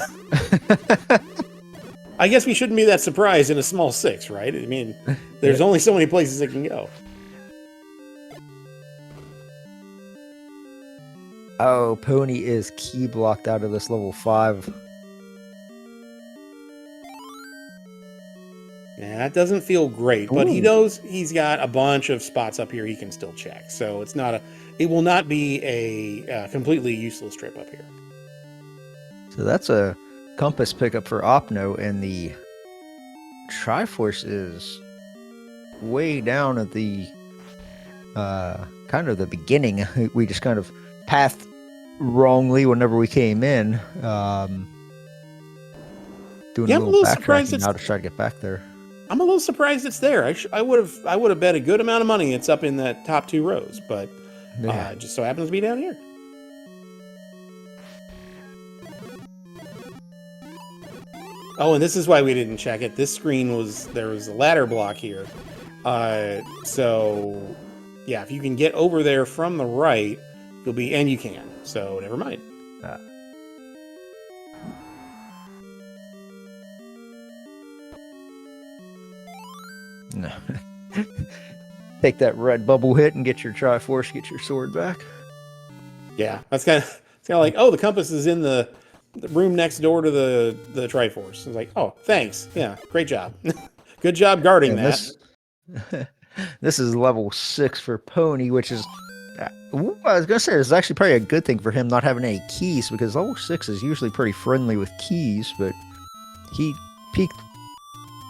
[SPEAKER 1] I guess we shouldn't be that surprised in a small 6, right? I mean, there's only so many places it can go.
[SPEAKER 2] Oh, Pony is key blocked out of this level 5.
[SPEAKER 1] Yeah, that doesn't feel great, but he knows he's got a bunch of spots up here he can still check. So it's not it will not be a completely useless trip up here.
[SPEAKER 2] So that's a compass pickup for Opno, and the Triforce is way down at the kind of the beginning. We just kind of pathed wrongly whenever we came in. Doing a little backtracking now to try to get back there.
[SPEAKER 1] I'm a little surprised it's there. I would have bet a good amount of money it's up in that top 2 rows, but just so happens to be down here. Oh, and this is why we didn't check it. This screen there was a ladder block here. So yeah, if you can get over there from the right, and you can. So never mind.
[SPEAKER 2] No. Take that red bubble hit and get your Triforce, get your sword back.
[SPEAKER 1] Yeah, it's kind of like, oh, the compass is in the room next door to the Triforce. It's like, oh, thanks. Yeah, great job. Good job guarding that.
[SPEAKER 2] This is level 6 for Pony, which is... I was going to say, it's actually probably a good thing for him not having any keys, because level 6 is usually pretty friendly with keys, but he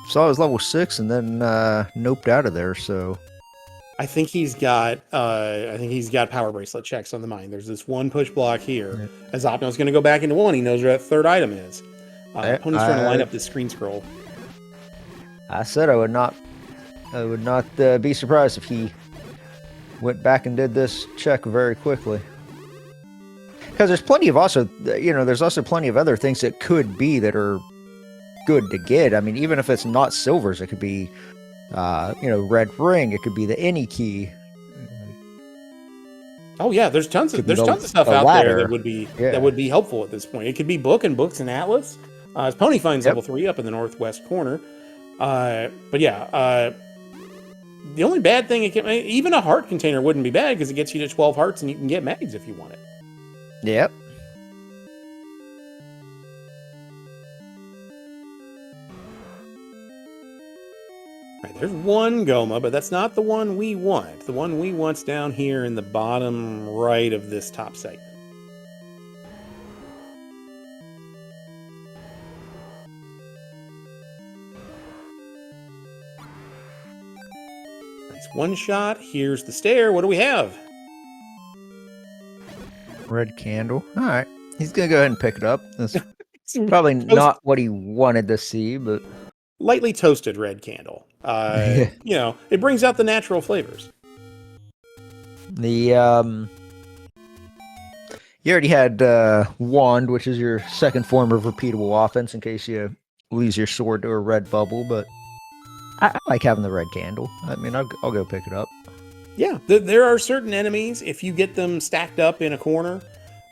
[SPEAKER 2] saw his level 6 and then noped out of there, so...
[SPEAKER 1] I think he's got power bracelet checks on the mind. There's this 1 push block here. As Opno's going to go back into 1, he knows where that 3rd item is. Pony's trying to line up this screen scroll.
[SPEAKER 2] I said I would not be surprised if he went back and did this check very quickly. because there's plenty of also, there's also plenty of other things that could be that are good to get. I mean, even if it's not silvers, it could be, red ring. It could be the any key.
[SPEAKER 1] Oh yeah, there's tons of stuff out there that would be helpful at this point. It could be books and atlas. Pony finds level 3 up in the northwest corner. But yeah, the only bad thing even a heart container wouldn't be bad because it gets you to 12 hearts and you can get mags if you want it.
[SPEAKER 2] Yep.
[SPEAKER 1] Right, there's one Goma, but that's not the one we want. The one we want's down here in the bottom right of this top segment. Nice one shot. Here's the stair. What do we have?
[SPEAKER 2] Red candle. All right. He's going to go ahead and pick it up. That's probably not what he wanted to see, but...
[SPEAKER 1] Lightly toasted red candle. It brings out the natural flavors.
[SPEAKER 2] You already had wand, which is your second form of repeatable offense in case you lose your sword to a red bubble, but I like having the red candle. I mean, I'll go pick it up.
[SPEAKER 1] Yeah, there are certain enemies, if you get them stacked up in a corner,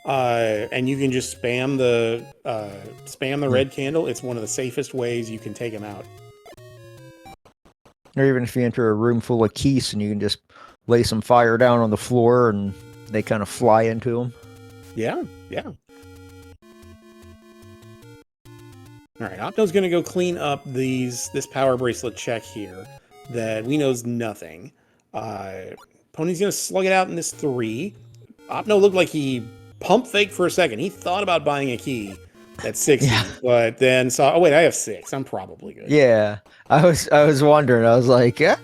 [SPEAKER 1] and you can just spam the red candle, it's one of the safest ways you can take them out.
[SPEAKER 2] Or even if you enter a room full of keys and you can just lay some fire down on the floor and they kind of fly into them.
[SPEAKER 1] Yeah. All right, Opno's going to go clean up this power bracelet check here that we know's nothing. Pony's going to slug it out in this 3. Opno looked like he pump faked for a second. He thought about buying a key at 60, but then saw, oh wait, I have 6. I'm probably good.
[SPEAKER 2] Yeah, I was wondering. I was like, yeah.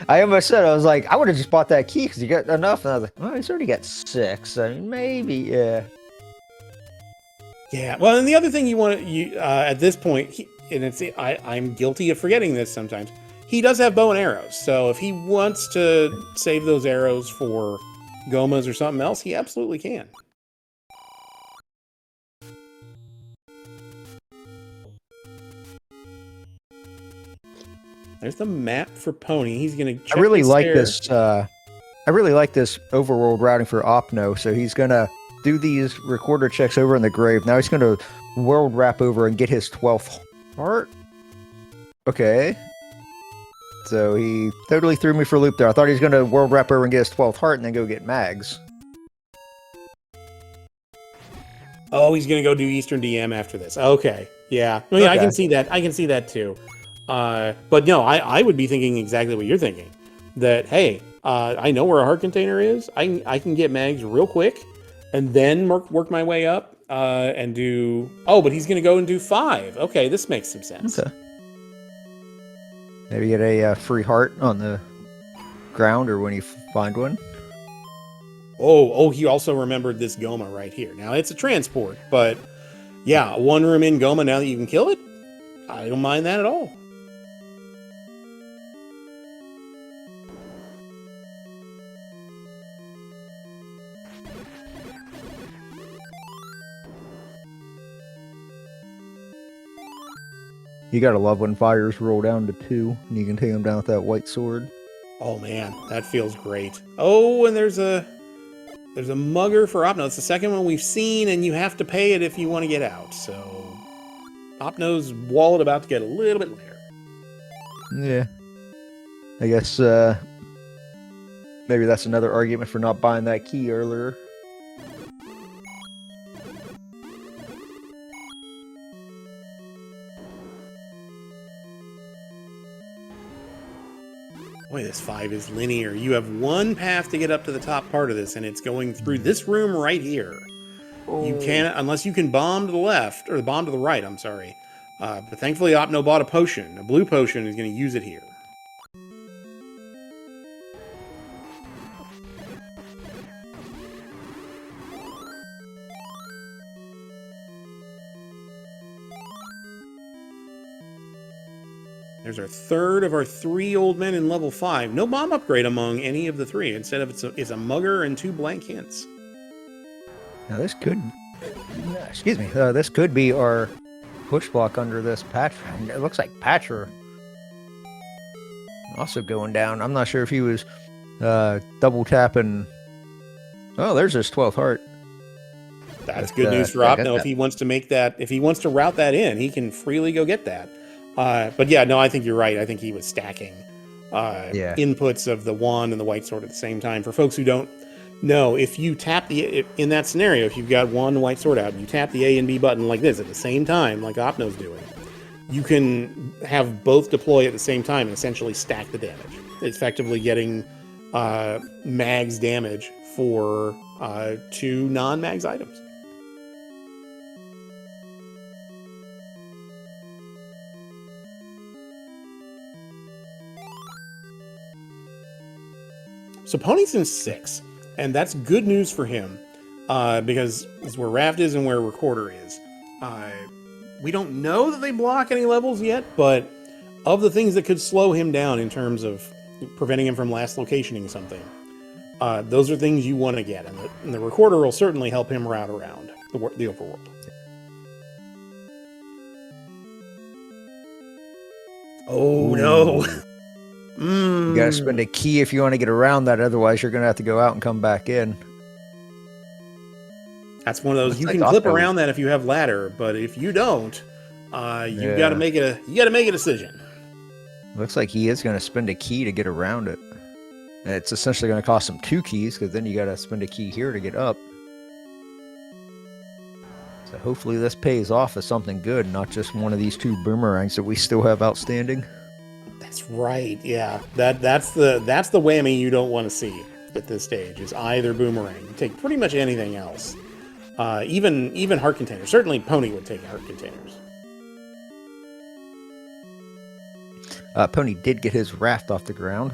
[SPEAKER 2] I almost said, I was like, I would have just bought that key because you got enough. And I was like, well, he's already got 6. I mean, maybe, yeah.
[SPEAKER 1] Yeah. Well, and the other thing you want to at this point, I'm guilty of forgetting this sometimes. He does have bow and arrows, so if he wants to save those arrows for Gomas or something else, he absolutely can. There's the map for Pony. He's gonna check
[SPEAKER 2] I really like this. I really like this overworld routing for Opno. So he's gonna do these recorder checks over in the grave. Now he's gonna world wrap over and get his 12th heart. Okay. So he totally threw me for a loop there. I thought he was gonna world wrap over and get his 12th heart and then go get mags.
[SPEAKER 1] Oh, he's gonna go do Eastern DM after this. Okay. Yeah. Well, yeah, okay. I can see that. I can see that too. But no, I would be thinking exactly what you're thinking. That, hey, I know where a heart container is. I can get mags real quick and then work my way up and do... Oh, but he's going to go and do 5. Okay, this makes some sense.
[SPEAKER 2] Okay. Maybe get a free heart on the ground or when you find one.
[SPEAKER 1] Oh, he also remembered this Goma right here. Now, it's a transport, but yeah, 1 room in Goma now that you can kill it, I don't mind that at all.
[SPEAKER 2] You gotta love when fires roll down to 2 and you can take them down with that white sword.
[SPEAKER 1] Oh man, that feels great. Oh, and there's a mugger for Opno. It's the second one we've seen, and you have to pay it if you want to get out. So Opno's wallet about to get a little bit later.
[SPEAKER 2] Yeah. I guess maybe that's another argument for not buying that key earlier.
[SPEAKER 1] Boy, this 5 is linear. You have 1 path to get up to the top part of this, and it's going through this room right here. Oh. You can't, unless you can bomb to the left, or bomb to the right, I'm sorry. But thankfully, Opno bought a potion. A blue potion is going to use it here. There's our third of our 3 old men in level 5. No bomb upgrade among any of the 3. Instead of it's a mugger and 2 blank hints.
[SPEAKER 2] Now this could, excuse me, this could be our push block under this patch. And it looks like Patcher also going down. I'm not sure if he was double tapping. Oh, there's his 12th heart.
[SPEAKER 1] That's good news for Opno. If he wants to make that, if he wants to route that in, he can freely go get that. But yeah, no, I think you're right. I think he was stacking inputs of the wand and the white sword at the same time. For folks who don't know, if you tap in that scenario, if you've got one white sword out and you tap the A and B button like this at the same time, like Opno's doing, you can have both deploy at the same time and essentially stack the damage, effectively getting mags damage for 2 non-mags items. So Pony's in 6, and that's good news for him, because it's where Raft is and where Recorder is. We don't know that they block any levels yet, but of the things that could slow him down in terms of preventing him from last locationing something, those are things you want to get, and the Recorder will certainly help him route around the overworld. Oh, no.
[SPEAKER 2] You gotta spend a key if you want to get around that, otherwise you're gonna have to go out and come back in.
[SPEAKER 1] That's one of those. You can clip around that if you have ladder, but if you don't, you gotta make a decision.
[SPEAKER 2] Looks like he is gonna spend a key to get around it. And it's essentially gonna cost him 2 keys, because then you gotta spend a key here to get up. So hopefully this pays off as something good, not just one of these 2 boomerangs that we still have outstanding.
[SPEAKER 1] That's right. Yeah, that's the whammy you don't want to see at this stage. Is either boomerang. You take pretty much anything else, even heart containers. Certainly, Pony would take heart containers.
[SPEAKER 2] Pony did get his raft off the ground.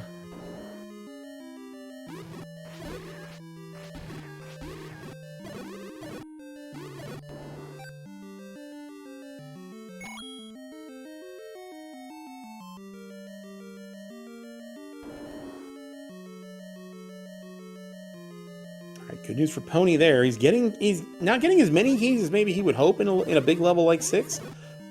[SPEAKER 1] Good news for Pony there. He's not getting as many keys as maybe he would hope in a big level like 6,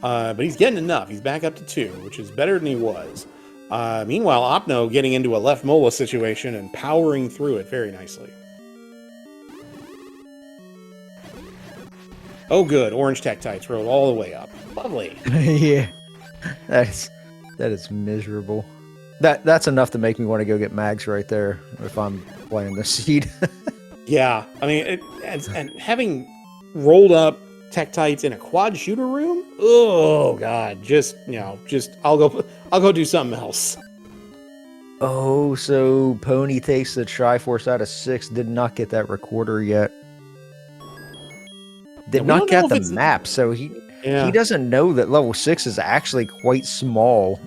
[SPEAKER 1] but he's getting enough. He's back up to 2, which is better than he was. Meanwhile, Opno getting into a left Mola situation and powering through it very nicely. Oh, good. Orange Tektites rolled all the way up. Lovely.
[SPEAKER 2] Yeah, that is miserable. That's enough to make me want to go get mags right there if I'm playing the seed.
[SPEAKER 1] Yeah, I mean, and having rolled up Tektites in a quad shooter room, oh god, I'll go do something else.
[SPEAKER 2] Oh, so Pony takes the Triforce out of 6. Did not get that Recorder yet. Did not get the map, so he doesn't know that level 6 is actually quite small.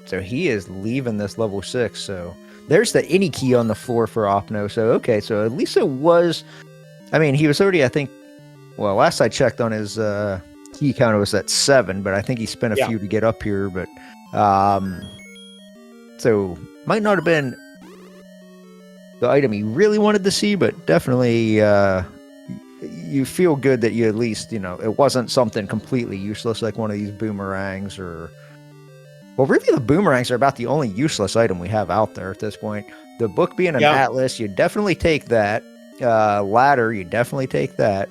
[SPEAKER 2] So he is leaving this level 6. So there's the any key on the floor for Opno. So okay, so at least it was. I mean, he was already, I think. Well, last I checked on his key count, it was at 7, but I think he spent a few to get up here. But so might not have been the item he really wanted to see, but definitely you feel good that you at least, it wasn't something completely useless like one of these boomerangs or. Well, really, the boomerangs are about the only useless item we have out there at this point. The book being an atlas, you definitely take that. Ladder, you definitely take that.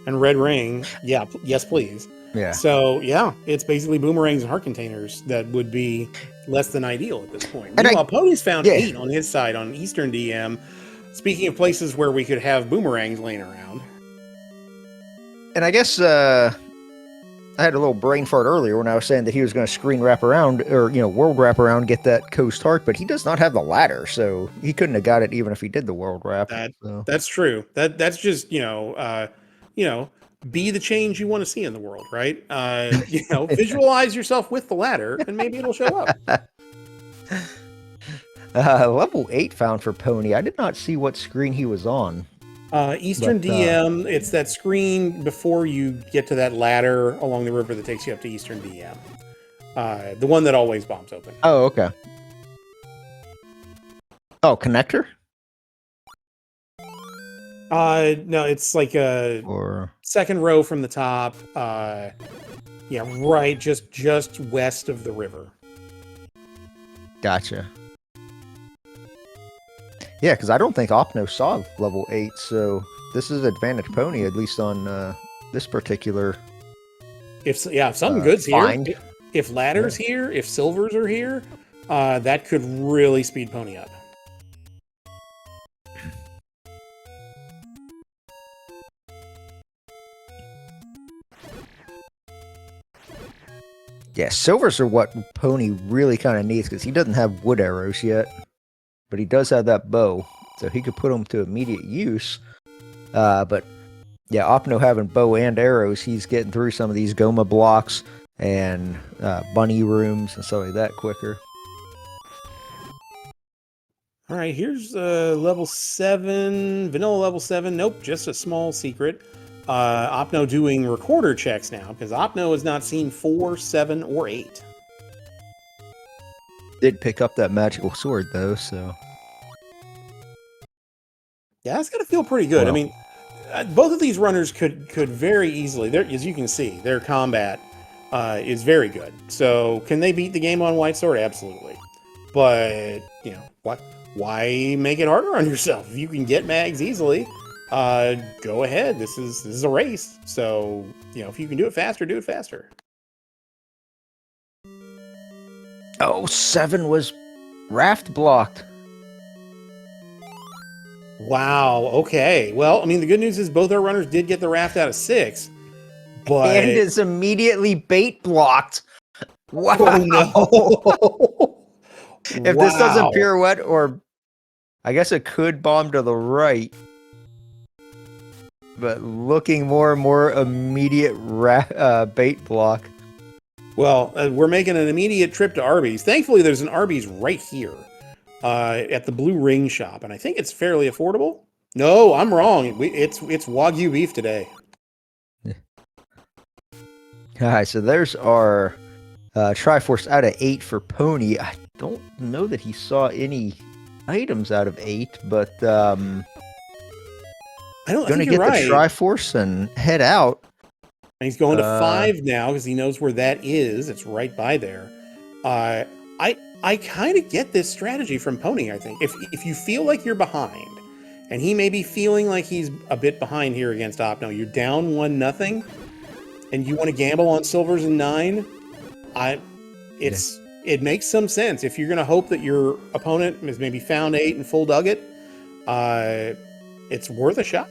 [SPEAKER 1] And red ring, yes, please.
[SPEAKER 2] Yeah.
[SPEAKER 1] So, it's basically boomerangs and heart containers that would be less than ideal at this point. Meanwhile, Pony's found 8 on his side on Eastern DM. Speaking of places where we could have boomerangs laying around.
[SPEAKER 2] And I guess I had a little brain fart earlier when I was saying that he was going to screen wrap around or, world wrap around, get that coast heart, but he does not have the ladder, so he couldn't have got it even if he did the world wrap.
[SPEAKER 1] That's true. That's just, be the change you want to see in the world, right? Visualize yourself with the ladder and maybe it'll show up.
[SPEAKER 2] Level 8 found for Pony. I did not see what screen he was on.
[SPEAKER 1] Eastern DM, it's that screen before you get to that ladder along the river that takes you up to Eastern DM. The one that always bombs open.
[SPEAKER 2] Oh, okay. Oh, connector?
[SPEAKER 1] No, it's like a
[SPEAKER 2] Or
[SPEAKER 1] second row from the top. Yeah, right, just west of the river.
[SPEAKER 2] gotcha. Yeah, because I don't think Opno saw level 8, so this is advantage pony, at least on this particular
[SPEAKER 1] If something good's here,
[SPEAKER 2] find.
[SPEAKER 1] if ladder's here, if silvers are here, that could really speed pony up.
[SPEAKER 2] Yeah, silvers are what Pony really kind of needs because he doesn't have wood arrows yet, but he does have that bow, so he could put them to immediate use. But yeah, Opno having bow and arrows, he's getting through some of these Goma blocks and bunny rooms and stuff like that quicker.
[SPEAKER 1] All right, here's level 7, vanilla level 7. Nope, just a small secret. Opno doing recorder checks now because Opno has not seen 4, 7, or 8.
[SPEAKER 2] Did pick up that magical sword though, so
[SPEAKER 1] Yeah, that's got to feel pretty good.
[SPEAKER 2] Well.
[SPEAKER 1] I mean, both of these runners could very easily. As you can see, their combat is very good. So, can they beat the game on White Sword? Absolutely. But you know what? Why make it harder on yourself? If you can get mags easily, go ahead. This is a race. So you know if you can do it faster, do it faster.
[SPEAKER 2] Oh, 7 was raft blocked.
[SPEAKER 1] Wow. Okay. Well, I mean, the good news is both our runners did get the raft out of 6, but
[SPEAKER 2] And it's immediately bait blocked. Wow.
[SPEAKER 1] oh no.
[SPEAKER 2] If this doesn't pirouette, or I guess it could bomb to the right, but looking more and more immediate bait block.
[SPEAKER 1] Well, we're making an immediate trip to Arby's. Thankfully, there's an Arby's right here at the Blue Ring shop, and I think it's fairly affordable. No, I'm wrong. It's Wagyu beef today.
[SPEAKER 2] All right, so there's our Triforce out of 8 for Pony. I don't know that he saw any items out of 8, but
[SPEAKER 1] I
[SPEAKER 2] gonna
[SPEAKER 1] think
[SPEAKER 2] get
[SPEAKER 1] you're right.
[SPEAKER 2] the Triforce and head out.
[SPEAKER 1] And he's going to 5 now because he knows where that is. It's right by there. I kind of get this strategy from Pony, I think. If you feel like you're behind, and he may be feeling like he's a bit behind here against Opno, you're down 1-0, and you want to gamble on silvers and 9, it makes some sense. If you're going to hope that your opponent has maybe found 8 and full dug it, it's worth a shot.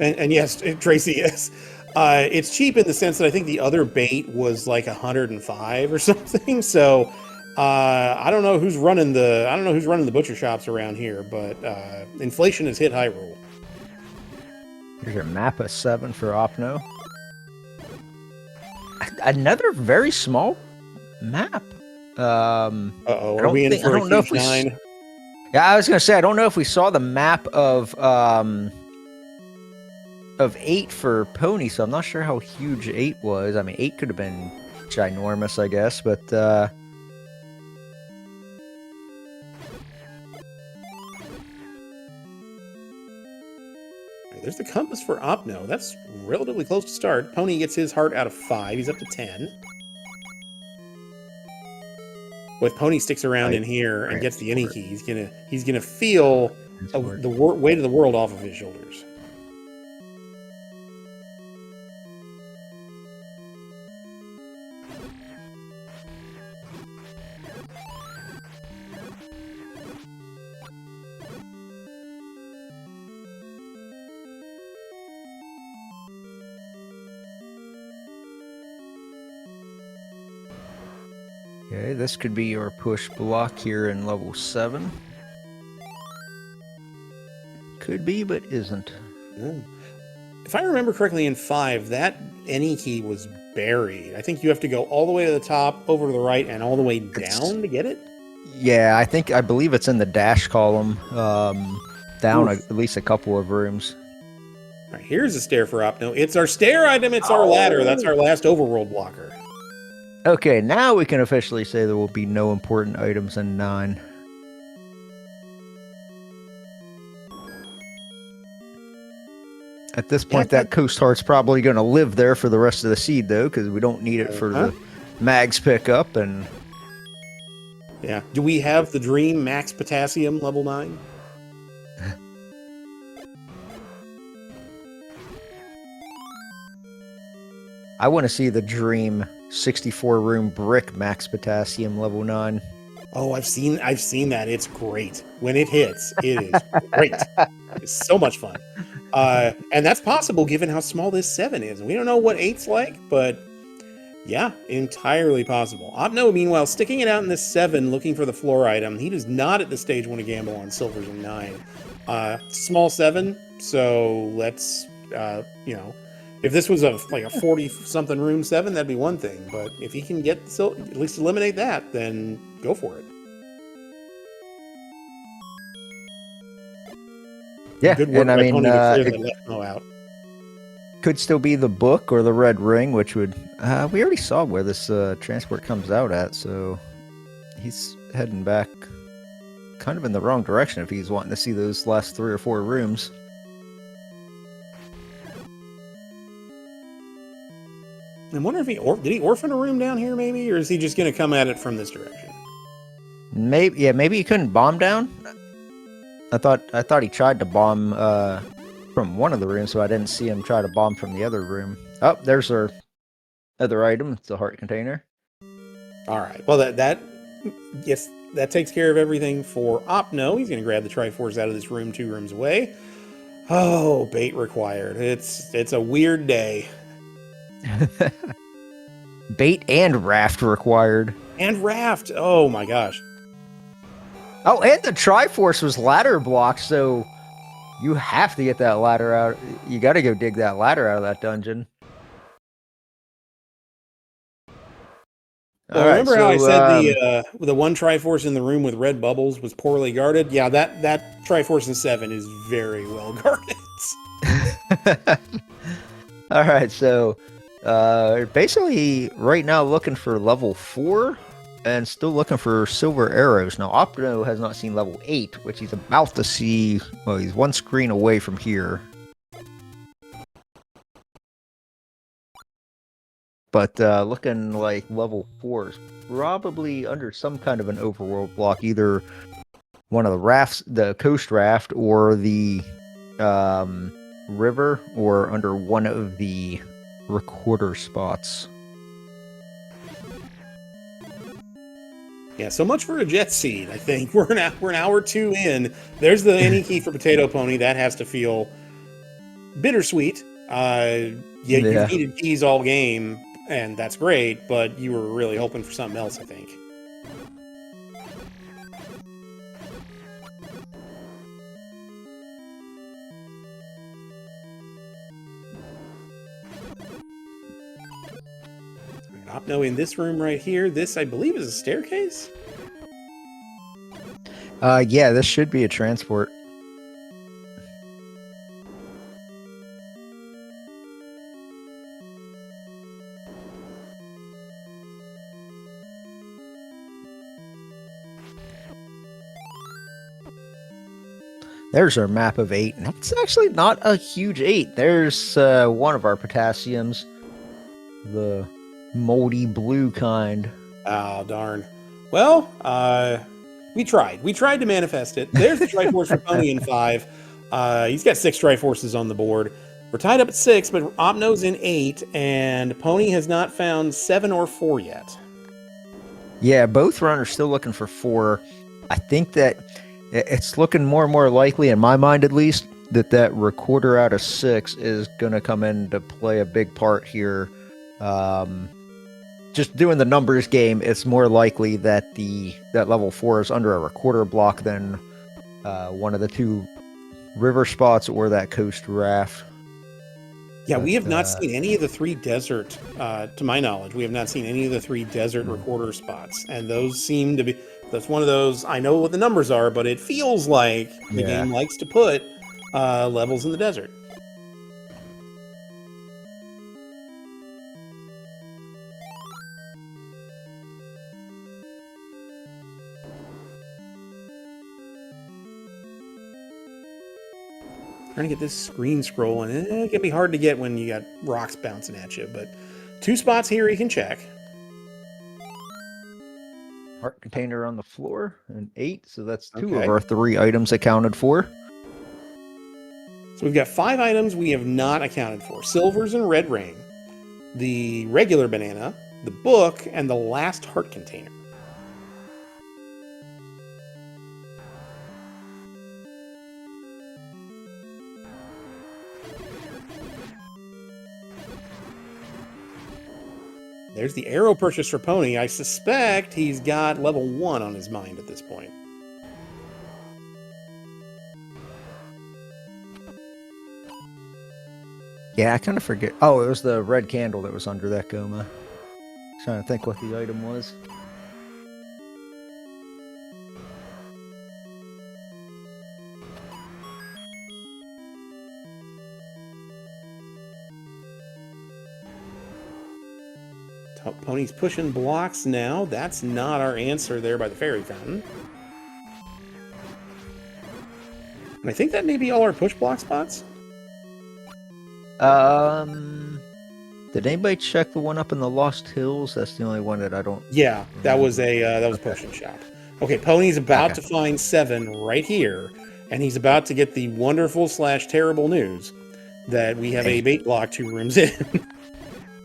[SPEAKER 1] And yes, Tracy, yes. It's cheap in the sense that I think the other bait was like 105 or something. So I don't know who's running the butcher shops around here, but inflation has hit Hyrule.
[SPEAKER 2] Here's your map of 7 for Opno. Another very small map.
[SPEAKER 1] Uh-oh, are we in for a huge 9?
[SPEAKER 2] Yeah, I was gonna say I don't know if we saw the map of 8 for Pony, so I'm not sure how huge 8 was. I mean, 8 could have been ginormous, I guess, but
[SPEAKER 1] there's the compass for Opno. That's relatively close to start. Pony gets his heart out of 5. He's up to 10. If Pony sticks around in here and gets the any key, he's gonna feel the weight of the world off of his shoulders.
[SPEAKER 2] okay, this could be your push block here in level 7. Could be, but isn't.
[SPEAKER 1] If I remember correctly, in 5, that any key was buried. I think you have to go all the way to the top, over to the right, and all the way down to get it.
[SPEAKER 2] Yeah, I believe it's in the dash column, down at least a couple of rooms.
[SPEAKER 1] All right, here's a stair for Opno. It's our stair item. It's our ladder. That's our last overworld blocker.
[SPEAKER 2] Okay, now we can officially say there will be no important items in 9. At this point, that Coast Heart's probably going to live there for the rest of the seed, though, because we don't need it for the mags pickup. And
[SPEAKER 1] yeah, do we have the Dream Max Potassium level 9?
[SPEAKER 2] I want to see the Dream 64 room brick Max Potassium level 9.
[SPEAKER 1] Oh, I've seen that. It's great. When it hits, it is great. It's so much fun. And that's possible given how small this 7 is. We don't know what 8's like, but yeah, entirely possible. Opno, meanwhile, sticking it out in this 7, looking for the floor item. He does not at this stage want to gamble on silvers and 9. Small 7, so let's, you know, if this was like a 40-something room 7, that'd be one thing. But if he can get at least eliminate that, then go for it.
[SPEAKER 2] Yeah,
[SPEAKER 1] good work
[SPEAKER 2] and I
[SPEAKER 1] by
[SPEAKER 2] mean,
[SPEAKER 1] Tony to clear that left mo out.
[SPEAKER 2] Could still be the book or the red ring, which would we already saw where this transport comes out at, so he's heading back kind of in the wrong direction if he's wanting to see those last 3 or 4 rooms.
[SPEAKER 1] I wonder if did he orphan a room down here, maybe, or is he just going to come at it from this direction?
[SPEAKER 2] Maybe he couldn't bomb down. I thought he tried to bomb from one of the rooms, so I didn't see him try to bomb from the other room. Oh, there's our other item. It's a heart container.
[SPEAKER 1] All right. Well, that takes care of everything for Opno. He's going to grab the Triforce out of this room 2 rooms away. Oh, bait required. It's a weird day.
[SPEAKER 2] Bait and raft required.
[SPEAKER 1] And raft. Oh my gosh.
[SPEAKER 2] Oh, and the Triforce was ladder blocked, so you have to get that ladder out. You got to go dig that ladder out of that dungeon.
[SPEAKER 1] Well, remember how I said the one Triforce in the room with red bubbles was poorly guarded? Yeah, that Triforce in 7 is very well guarded.
[SPEAKER 2] All right, so basically right now looking for level 4 and still looking for silver arrows. Now Opno has not seen level 8, which he's about to see. Well, he's one screen away from here. But looking like level 4 is probably under some kind of an overworld block, either one of the rafts, the coast raft, or the river, or under one of the recorder spots.
[SPEAKER 1] Yeah, so much for a jet seed, I think. We're an hour 2 in. There's the any key for Potato Pony. That has to feel bittersweet. You've needed keys all game, and that's great, but you were really hoping for something else, I think. Opno in this room right here. This, I believe, is a staircase?
[SPEAKER 2] Yeah, this should be a transport. There's our map of 8, and that's actually not a huge 8. There's one of our potassiums, the moldy blue kind.
[SPEAKER 1] Oh, darn. Well, we tried. We tried to manifest it. There's the Triforce for Pony in 5. He's got 6 Triforces on the board. We're tied up at 6, but Opno's in 8, and Pony has not found 7 or 4 yet.
[SPEAKER 2] Yeah, both runners still looking for 4. I think that it's looking more and more likely, in my mind at least, that recorder out of 6 is going to come in to play a big part here. Just doing the numbers game, it's more likely that that level 4 is under a recorder block than one of the 2 river spots or that coast raft.
[SPEAKER 1] Yeah, we have not seen any of the 3 desert, to my knowledge, we have not seen any of the 3 desert recorder spots. And those seem to be, that's one of those, I know what the numbers are, but it feels like the game likes to put levels in the desert. Trying to get this screen scroll, and it can be hard to get when you got rocks bouncing at you. But 2 spots here you can check.
[SPEAKER 2] Heart container on the floor, and 8. So that's 2
[SPEAKER 1] Okay.
[SPEAKER 2] of our 3 items accounted for.
[SPEAKER 1] So we've got 5 items we have not accounted for. Silvers and red ring, the regular banana, the book, and the last heart container. There's the arrow purchase for Pony. I suspect he's got level 1 on his mind at this point.
[SPEAKER 2] Yeah, I kind of forget. Oh, it was the red candle that was under that Goma. Trying to think what the item was.
[SPEAKER 1] Pony's pushing blocks now. That's not our answer there by the fairy fountain. And I think that may be all our push block spots.
[SPEAKER 2] Did anybody check the one up in the Lost Hills? That's the only one that I don't.
[SPEAKER 1] Yeah, that was a potion shop. Okay, Pony's about to find 7 right here, and he's about to get the wonderful / terrible news that we have a bait block 2 rooms in.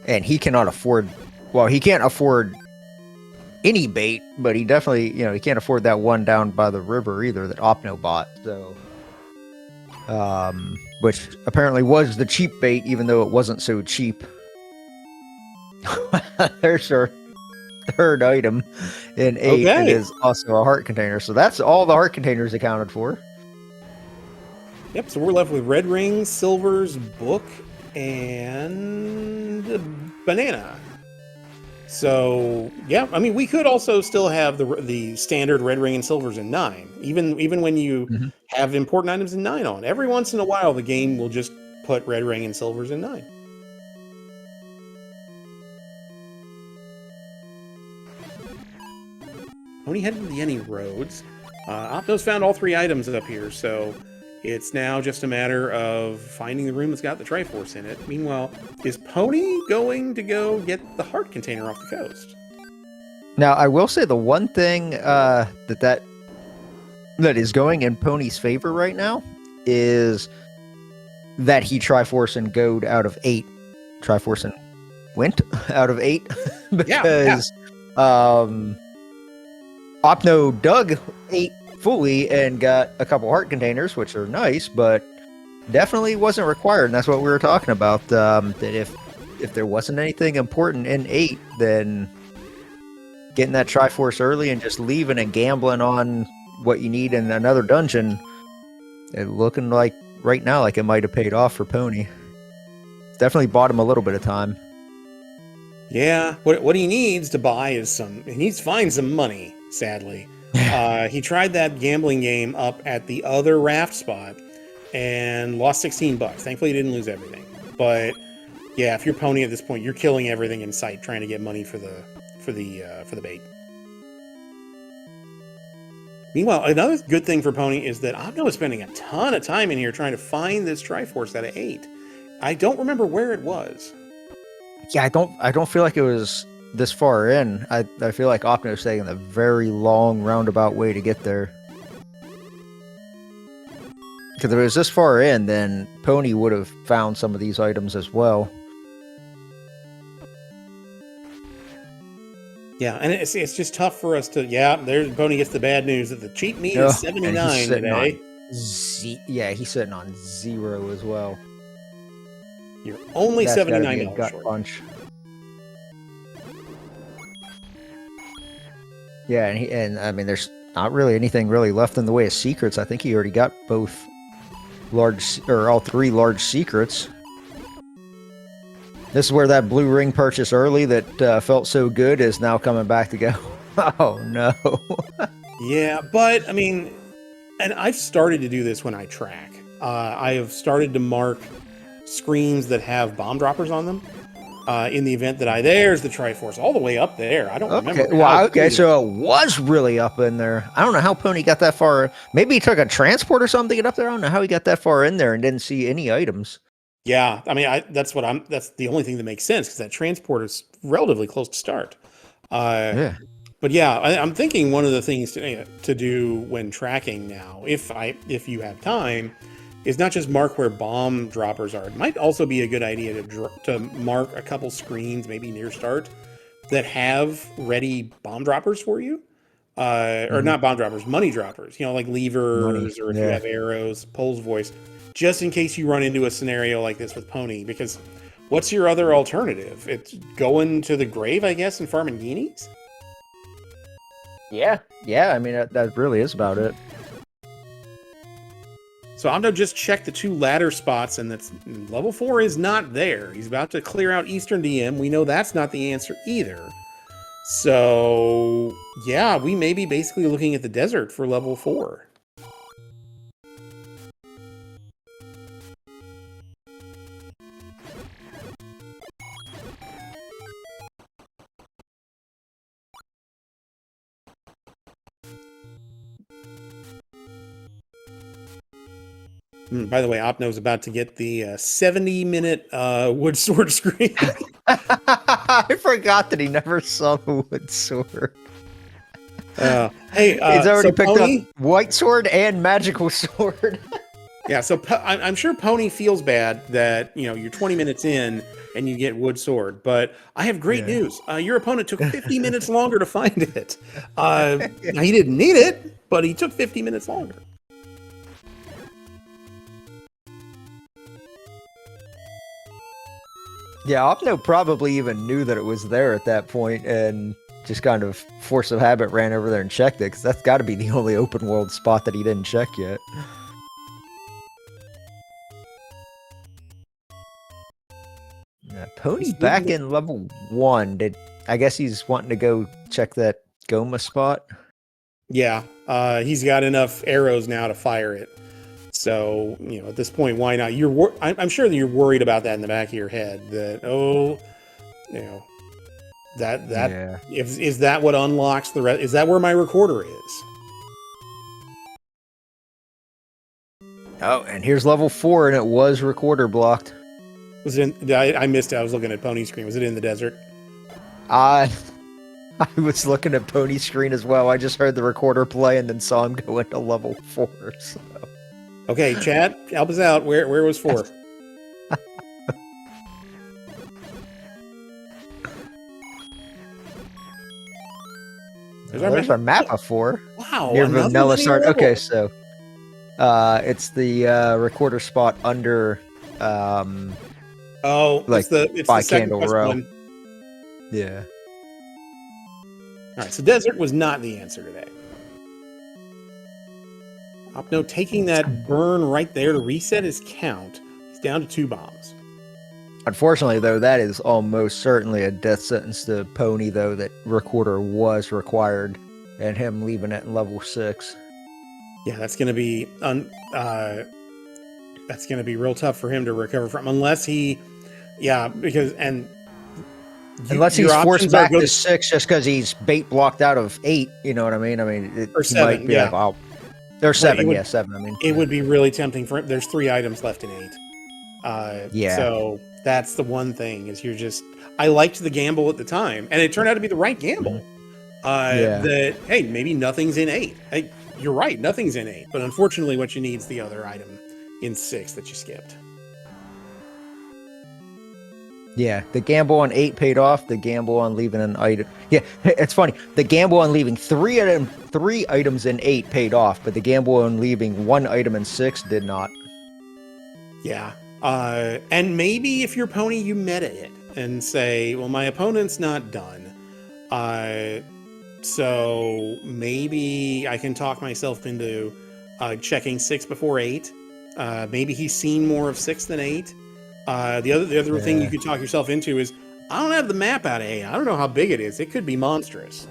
[SPEAKER 2] And he cannot afford. Well, he can't afford any bait, but he definitely, he can't afford that one down by the river either that Opno bought. So, which apparently was the cheap bait, even though it wasn't so cheap. There's our 3rd item in 8, and is also a heart container. So that's all the heart containers accounted for.
[SPEAKER 1] Yep. So we're left with red rings, silvers, book, and banana. So yeah, I mean, we could also still have the standard red ring and silvers in 9, even when you have important items in 9 on. Every once in a while, the game will just put red ring and silvers in 9. Pony headed to the any roads. Opno's found all 3 items up here, so it's now just a matter of finding the room that's got the Triforce in it. Meanwhile, is Pony going to go get the heart container off the coast?
[SPEAKER 2] Now, I will say the one thing that is going in Pony's favor right now is that he Triforce and Goad out of 8. Triforce and went out of 8 because Opno dug 8 fully and got a couple heart containers, which are nice, but definitely wasn't required. And that's what we were talking about. That if there wasn't anything important in 8, then getting that Triforce early and just leaving and gambling on what you need in another dungeon, it looking like right now like it might have paid off for Pony. It's definitely bought him a little bit of time.
[SPEAKER 1] Yeah, what he needs to buy is he needs to find some money, sadly. He tried that gambling game up at the other raft spot and lost $16. Thankfully, he didn't lose everything. But yeah, if you're Pony at this point, you're killing everything in sight trying to get money for the bait. Meanwhile, another good thing for Pony is that Opno is spending a ton of time in here trying to find this Triforce out of 8. I don't remember where it was.
[SPEAKER 2] Yeah, I don't feel like it was this far in. I feel like Opno's taking a very long roundabout way to get there. Because if it was this far in, then Pony would have found some of these items as well.
[SPEAKER 1] Yeah, and it's just tough for us to. Yeah, there's Pony gets the bad news that the cheap meat is 79 today.
[SPEAKER 2] He's sitting on 0 as well.
[SPEAKER 1] You're only $79
[SPEAKER 2] gut
[SPEAKER 1] short.
[SPEAKER 2] Punch. Yeah, and I mean, there's not really anything really left in the way of secrets. I think he already got both all 3 large secrets. This is where that blue ring purchase early that felt so good is now coming back to go. Oh no.
[SPEAKER 1] Yeah, but I mean, and I've started to do this when I track. I have started to mark screens that have bomb droppers on them. in the event that there's the Triforce all the way up there. I don't remember.
[SPEAKER 2] Okay, well, okay, so it was really up in there. I don't know how Pony got that far. Maybe he took a transport or something to get up there. I don't know how he got that far in there and didn't see any items.
[SPEAKER 1] Yeah, I mean, that's the only thing that makes sense because that transport is relatively close to start.
[SPEAKER 2] Yeah.
[SPEAKER 1] But yeah, I'm thinking one of the things to do when tracking now, if you have time, is not just mark where bomb droppers are. It might also be a good idea to mark a couple screens, maybe near start, that have ready bomb droppers for you, or not bomb droppers, money droppers. You know, like levers, or if you have arrows, Pole's voice, just in case you run into a scenario like this with Pony. Because what's your other alternative? It's going to the grave, I guess, and farming guineas.
[SPEAKER 2] Yeah, I mean that really is about it.
[SPEAKER 1] So Opno just checked the 2 ladder spots, and that's level 4 is not there. He's about to clear out Eastern DM. We know that's not the answer either. So yeah, we may be basically looking at the desert for level 4. By the way, Opno's about to get the 70-minute wood sword screen.
[SPEAKER 2] I forgot that he never saw the wood sword.
[SPEAKER 1] Hey,
[SPEAKER 2] he's already picked
[SPEAKER 1] Pony,
[SPEAKER 2] up white sword and magical sword.
[SPEAKER 1] Yeah, so I'm sure Pony feels bad that you're 20 minutes in and you get wood sword, but I have great news. Your opponent took 50 minutes longer to find it. Now he didn't need it, but he took 50 minutes longer.
[SPEAKER 2] Yeah, Opno probably even knew that it was there at that point and just kind of force of habit ran over there and checked it, because that's got to be the only open world spot that he didn't check yet. Pony's back in level 1. I guess he's wanting to go check that Goma spot?
[SPEAKER 1] Yeah, he's got enough arrows now to fire it. So, at this point, why not? I'm sure that you're worried about that in the back of your head. That is that what unlocks the rest? Is that where my recorder is?
[SPEAKER 2] Oh, and here's level 4, and it was recorder blocked.
[SPEAKER 1] Was it in? I missed it. I was looking at Pony's screen. Was it in the desert?
[SPEAKER 2] I was looking at Pony's screen as well. I just heard the recorder play and then saw him go into level 4. So.
[SPEAKER 1] Okay, Chad, help us out. Where was 4?
[SPEAKER 2] There's our map of 4.
[SPEAKER 1] Wow.
[SPEAKER 2] Near Vanilla Start. Okay, so it's the recorder spot under
[SPEAKER 1] it's the second
[SPEAKER 2] Candle Row.
[SPEAKER 1] one.
[SPEAKER 2] Yeah.
[SPEAKER 1] All right, so desert was not the answer today. Opno taking that burn right there to reset his count. He's down to 2 bombs.
[SPEAKER 2] Unfortunately, though, that is almost certainly a death sentence to Pony, though, that recorder was required, and him leaving it in level 6.
[SPEAKER 1] Yeah, that's going to be real tough for him to recover from, unless he,
[SPEAKER 2] unless he's forced back to 6 just because he's bait blocked out of 8. You know what I mean?
[SPEAKER 1] Or 7.
[SPEAKER 2] There's 7. 7. I mean,
[SPEAKER 1] it would be really tempting for him. There's 3 items left in 8. So that's the one thing is I liked the gamble at the time, and it turned out to be the right gamble. That, hey, maybe nothing's in 8. Hey, you're right, nothing's in 8. But unfortunately, what you need is the other item in 6 that you skipped.
[SPEAKER 2] Yeah, the gamble on 8 paid off. The gamble on leaving an item. Yeah, it's funny. The gamble on leaving 3 items in 8 paid off, but the gamble on leaving 1 item in 6 did not.
[SPEAKER 1] Yeah. And maybe if you're Pony, you meta it and say, well, my opponent's not done. So maybe I can talk myself into checking 6 before 8. Maybe he's seen more of 6 than 8. The other thing you could talk yourself into is, I don't have the map out of 8. I don't know how big it is. It could be monstrous.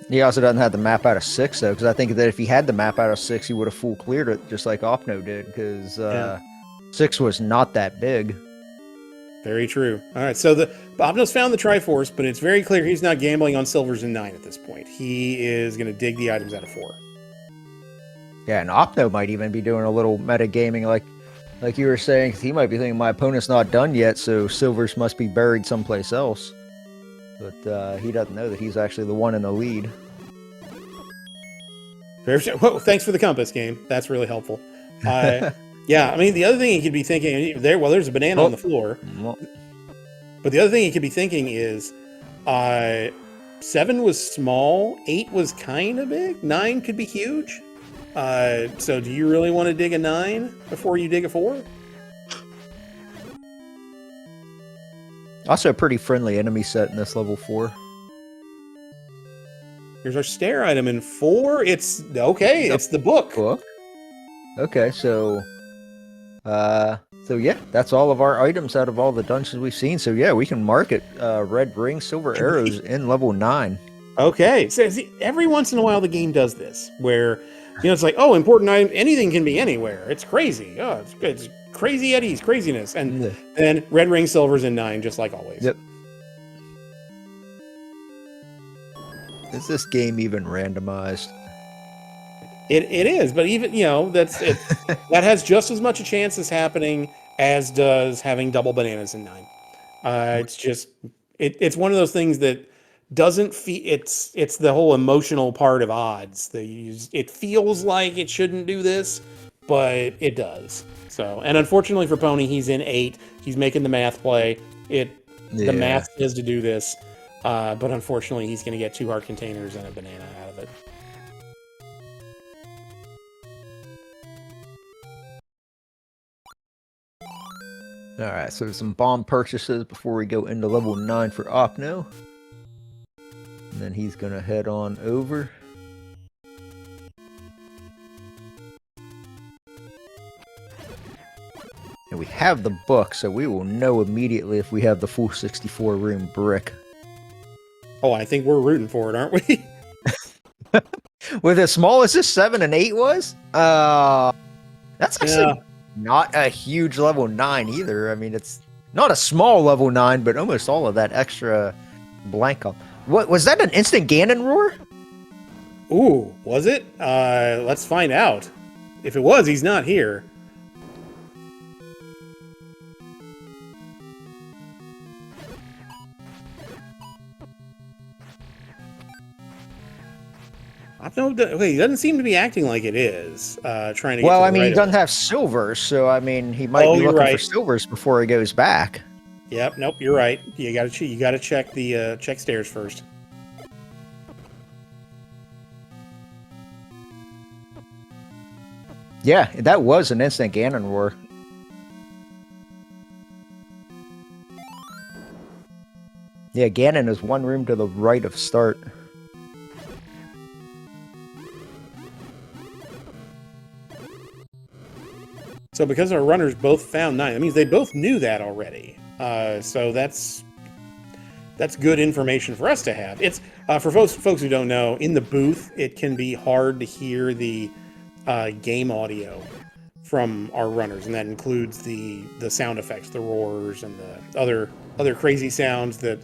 [SPEAKER 2] He also doesn't have the map out of 6, though, because I think that if he had the map out of 6, he would have full cleared it, just like Opno did, because 6 was not that big.
[SPEAKER 1] Very true. All right, so Opno's found the Triforce, but it's very clear he's not gambling on silvers and 9 at this point. He is going to dig the items out of 4.
[SPEAKER 2] Yeah, and Opno might even be doing a little metagaming like you were saying, 'cause he might be thinking my opponent's not done yet, so silvers must be buried someplace else. But he doesn't know that he's actually the one in the lead.
[SPEAKER 1] Whoa, thanks for the compass, game. That's really helpful. Yeah, I mean, the other thing he could be thinking, there's a banana on the floor. But the other thing he could be thinking is 7 was small, 8 was kind of big, 9 could be huge. So do you really want to dig a 9 before you dig a 4?
[SPEAKER 2] Also a pretty friendly enemy set in this level 4.
[SPEAKER 1] Here's our stair item in 4. It's okay, it's the book.
[SPEAKER 2] Okay, so yeah, that's all of our items out of all the dungeons we've seen. So yeah, we can mark it red ring, silver arrows in level 9.
[SPEAKER 1] Okay, so see, every once in a while the game does this, where it's like, oh, important item, anything can be anywhere. It's crazy. Oh, it's crazy Eddie's craziness, and then red ring, silvers, and 9, just like always.
[SPEAKER 2] Yep. Is this game even randomized?
[SPEAKER 1] It is, but even that's it. That has just as much a chance as happening as does having double bananas in 9. It's just it's one of those things that doesn't feel. It's the whole emotional part of odds. It feels like it shouldn't do this, but it does. So, and unfortunately for Pony, he's in 8. He's making the math play. The math says to do this, but unfortunately, he's going to get 2 heart containers and a banana out of it.
[SPEAKER 2] Alright, so some bomb purchases before we go into level 9 for Opno. And then he's going to head on over. And we have the book, so we will know immediately if we have the full 64 room brick.
[SPEAKER 1] Oh, I think we're rooting for it, aren't we?
[SPEAKER 2] With as small as this 7 and 8 was? That's actually not a huge level 9 either. I mean, it's not a small level 9, but almost all of that extra blank up. What was that, an instant Ganon roar?
[SPEAKER 1] Ooh, was it? Let's find out. If it was, he's not here. He doesn't seem to be acting like it is. Trying to.
[SPEAKER 2] Well, I mean, he doesn't have silvers, so I mean, he might be looking for silvers before he goes back.
[SPEAKER 1] Yep. Nope. You're right. You gotta check the check stairs first.
[SPEAKER 2] Yeah, that was an instant Ganon roar. Yeah, Ganon is 1 room to the right of start.
[SPEAKER 1] So because our runners both found 9, that means they both knew that already. So that's good information for us to have. It's for folks who don't know, in the booth, it can be hard to hear the game audio from our runners, and that includes the sound effects, the roars, and the other crazy sounds that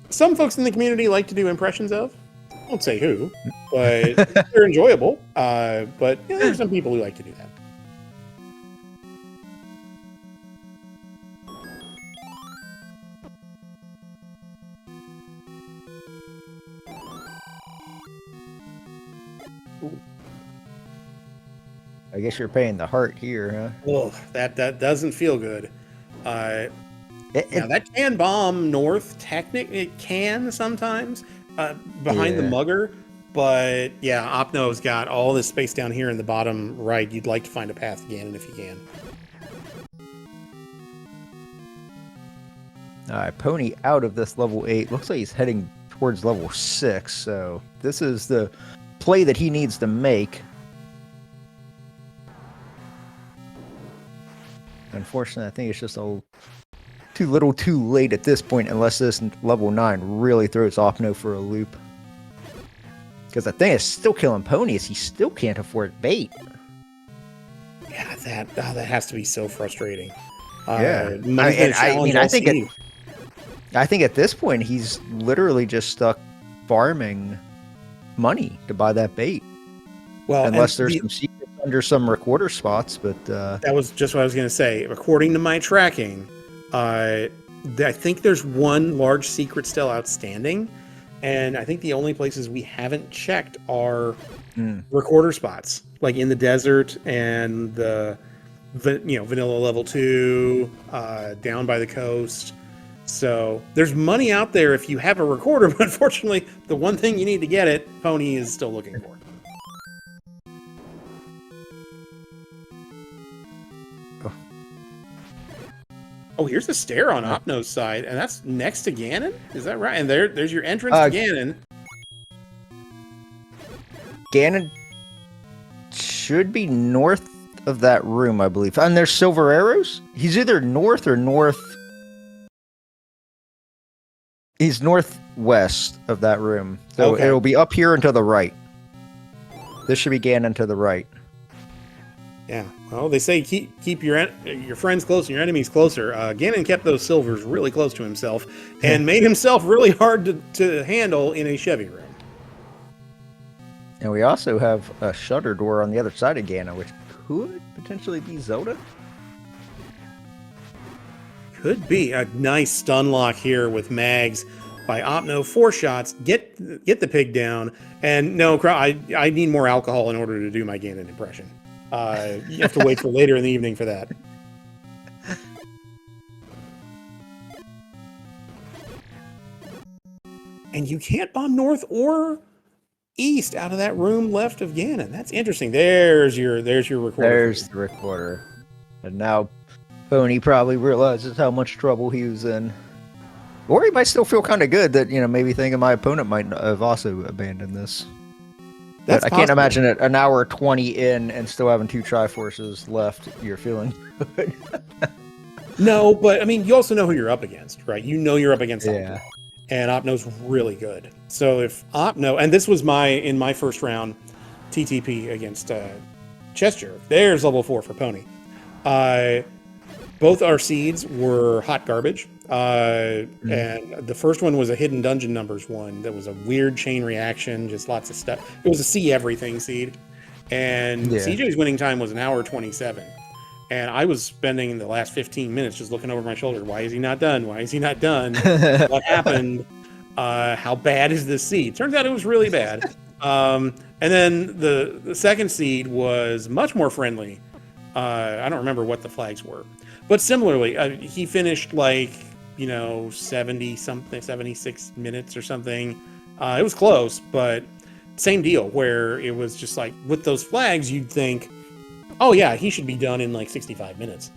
[SPEAKER 1] some folks in the community like to do impressions of. I won't say who, but they're enjoyable. But there are some people who like to do that.
[SPEAKER 2] I guess you're paying the heart here, huh?
[SPEAKER 1] Oh, that doesn't feel good. Now that can bomb north. Technically, it can sometimes behind the mugger, but yeah, Opno's got all this space down here in the bottom right. You'd like to find a path to Ganon if you can.
[SPEAKER 2] All right, Pony out of this level 8. Looks like he's heading towards level 6. So this is the play that he needs to make. Unfortunately, I think it's just too little too late at this point, unless this level 9 really throws Opno for a loop. Because the thing is still killing Pony is he still can't afford bait.
[SPEAKER 1] Yeah, that has to be so frustrating.
[SPEAKER 2] Yeah.
[SPEAKER 1] Money's been a challenge all season.
[SPEAKER 2] I think at this point he's literally just stuck farming money to buy that bait.
[SPEAKER 1] Well,
[SPEAKER 2] unless there's some secrets under some recorder spots, but
[SPEAKER 1] that was just what I was going to say. According to my tracking, I think there's one large secret still outstanding, and I think the only places we haven't checked are recorder spots, like in the desert and the vanilla level 2, down by the coast. So there's money out there if you have a recorder, but unfortunately, the one thing you need to get it, Pony is still looking for. Oh, here's a stair on Opno's side, and that's next to Ganon? Is that right? And there's your entrance to Ganon.
[SPEAKER 2] Ganon should be north of that room, I believe. And there's silver arrows? He's either north or north... He's northwest of that room. So it'll be up here and to the right. This should be Ganon to the right.
[SPEAKER 1] Yeah, well, they say keep your friends close and your enemies closer. Ganon kept those silvers really close to himself and made himself really hard to handle in a Chevy room.
[SPEAKER 2] And we also have a shutter door on the other side of Ganon, which could potentially be Zelda.
[SPEAKER 1] Could be a nice stun lock here with Mags by Opno. 4 shots, get the pig down, and no, I need more alcohol in order to do my Ganon impression. You have to wait for later in the evening for that. And you can't bomb north or east out of that room left of Ganon. That's interesting. There's your recorder.
[SPEAKER 2] There's the recorder. And now Pony probably realizes how much trouble he was in. Or he might still feel kind of good that, maybe thinking my opponent might have also abandoned this. But I can't imagine it an hour 20 in and still having 2 Triforces left. You're feeling good.
[SPEAKER 1] No, but I mean, you also know who you're up against, right? You know you're up against Opno. And Opno's really good. So if Opno, and this was in my first round TTP against Chester, there's level 4 for Pony. Both our seeds were hot garbage. And the first one was a hidden dungeon numbers one that was a weird chain reaction, just lots of stuff. It was a see everything seed. And CJ's winning time was 1 hour 27. And I was spending the last 15 minutes just looking over my shoulder. Why is he not done? Why is he not done? What happened? How bad is this seed? Turns out it was really bad. And then the second seed was much more friendly. I don't remember what the flags were. But similarly, he finished 70-something, 76 minutes or something. It was close, but same deal, where it was just like, with those flags, you'd think, oh yeah, he should be done in 65 minutes.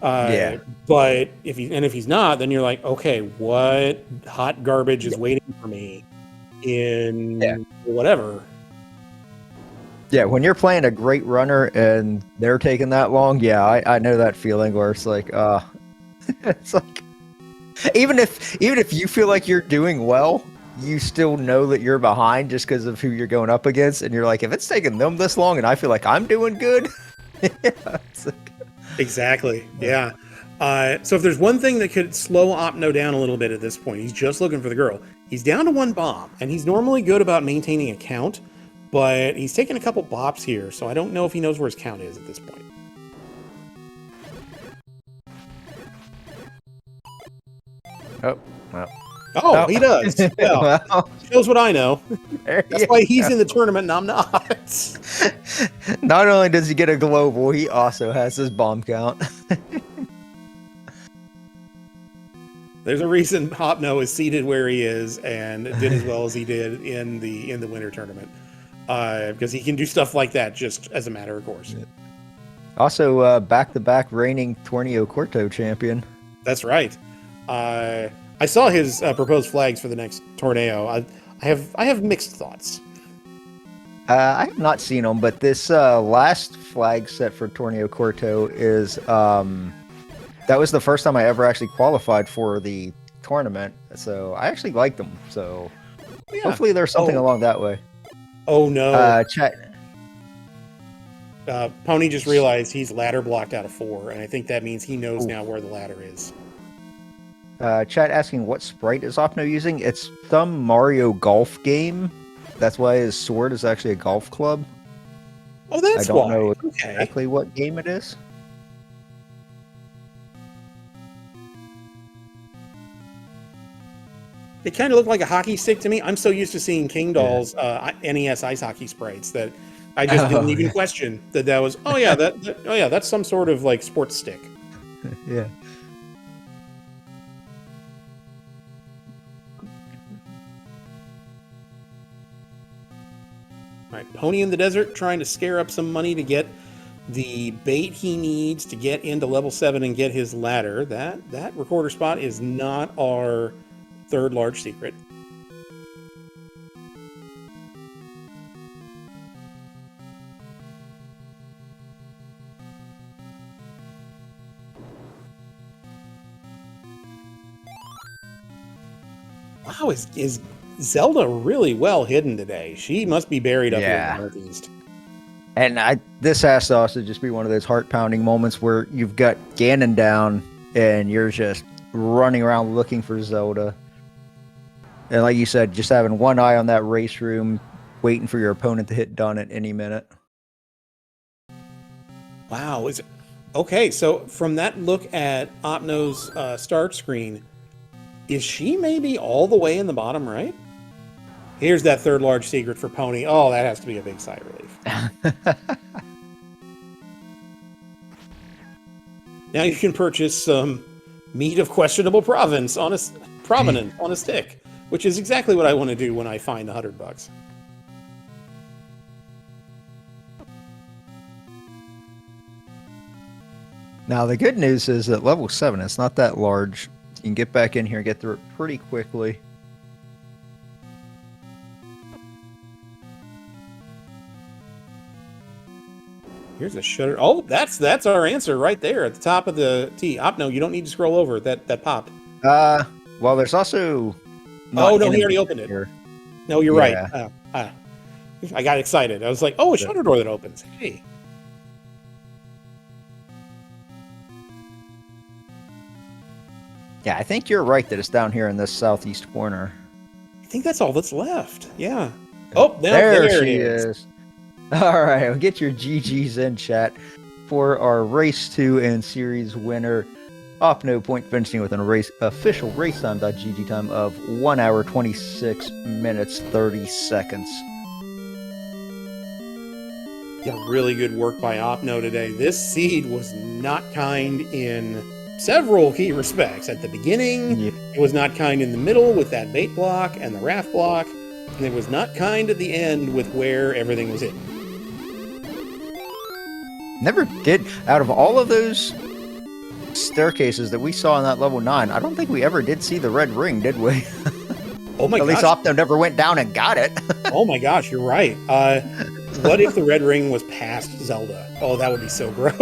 [SPEAKER 1] But if he's not, then you're like, okay, what hot garbage is waiting for me in whatever?
[SPEAKER 2] Yeah, when you're playing a great runner and they're taking that long, I know that feeling where it's like, it's like, even if you feel like you're doing well, you still know that you're behind just because of who you're going up against, and you're like, if it's taking them this long and I feel like I'm doing good, it's like...
[SPEAKER 1] Exactly. Yeah. So if there's one thing that could slow Opno down a little bit at this point, he's just looking for the girl. He's down to 1 bomb, and he's normally good about maintaining a count. But he's taking a couple bops here, so I don't know if he knows where his count is at this point. Oh, he does. Well, shows what I know. That's why he's in the tournament and I'm not.
[SPEAKER 2] Not only does he get a global, he also has his bomb count.
[SPEAKER 1] There's a reason Opno is seated where he is and did as well as he did in the winter tournament. Because he can do stuff like that just as a matter of course.
[SPEAKER 2] Also, back-to-back reigning Torneo Corto champion.
[SPEAKER 1] That's right. I saw his proposed flags for the next Torneo. I have mixed thoughts.
[SPEAKER 2] I have not seen them, but this last flag set for Torneo Corto is that was the first time I ever actually qualified for the tournament. So I actually liked them. So hopefully there's something along that way.
[SPEAKER 1] Oh no!
[SPEAKER 2] Chat.
[SPEAKER 1] Pony just realized he's ladder blocked out of 4, and I think that means he knows
[SPEAKER 2] Ooh.
[SPEAKER 1] now where the ladder is.
[SPEAKER 2] Chat asking what sprite is Opno using? It's some Mario golf game. That's why his sword is actually a golf club.
[SPEAKER 1] Oh, that's
[SPEAKER 2] I don't
[SPEAKER 1] why.
[SPEAKER 2] know
[SPEAKER 1] Okay.
[SPEAKER 2] exactly what game it is.
[SPEAKER 1] It kind of looked like a hockey stick to me. I'm so used to seeing King Doll's NES ice hockey sprites that I just didn't even question that was. Oh yeah, that's some sort of like sports stick.
[SPEAKER 2] Yeah.
[SPEAKER 1] All right, Pony in the desert trying to scare up some money to get the bait he needs to get into level 7 and get his ladder. That recorder spot is not our third large secret. Wow, is Zelda really well hidden today? She must be buried up here in the northeast.
[SPEAKER 2] And this has to also just be one of those heart-pounding moments where you've got Ganon down and you're just running around looking for Zelda. And like you said, just having one eye on that race room, waiting for your opponent to hit done at any minute.
[SPEAKER 1] Wow. Okay, so from that look at Opno's start screen, is she maybe all the way in the bottom right? Here's that third large secret for Pony. Oh, that has to be a big sigh of relief. Now you can purchase some meat of questionable provenance on a stick, which is exactly what I want to do when I find $100.
[SPEAKER 2] Now the good news is that level 7, it's not that large. You can get back in here and get through it pretty quickly.
[SPEAKER 1] Here's a shutter. Oh, that's our answer right there at the top of the T. Opno, you don't need to scroll over. That popped.
[SPEAKER 2] Well, there's also.
[SPEAKER 1] Oh no, he already opened it.
[SPEAKER 2] Here.
[SPEAKER 1] No, you're right. I got excited. I was like, oh, a shutter door that opens. Hey.
[SPEAKER 2] Yeah, I think you're right that it's down here in this southeast corner.
[SPEAKER 1] I think that's all that's left. Yeah. Oh,
[SPEAKER 2] there she is. All right, we'll get your GGs in chat for our race 2 and series winner. OpnoPoint finishing with an official race time.gg time of 1 hour 26 minutes 30 seconds.
[SPEAKER 1] Yeah, really good work by Opno today. This seed was not kind in several key respects. At the beginning, It was not kind in the middle with that bait block and the raft block, and it was not kind at the end with where everything was hidden.
[SPEAKER 2] Never did. Out of all of those staircases that we saw in that level 9, I don't think we ever did see the red ring, did we?
[SPEAKER 1] Oh my gosh.
[SPEAKER 2] At least Opno never went down and got it.
[SPEAKER 1] Oh my gosh, you're right. What if the red ring was past Zelda? Oh, that would be so gross.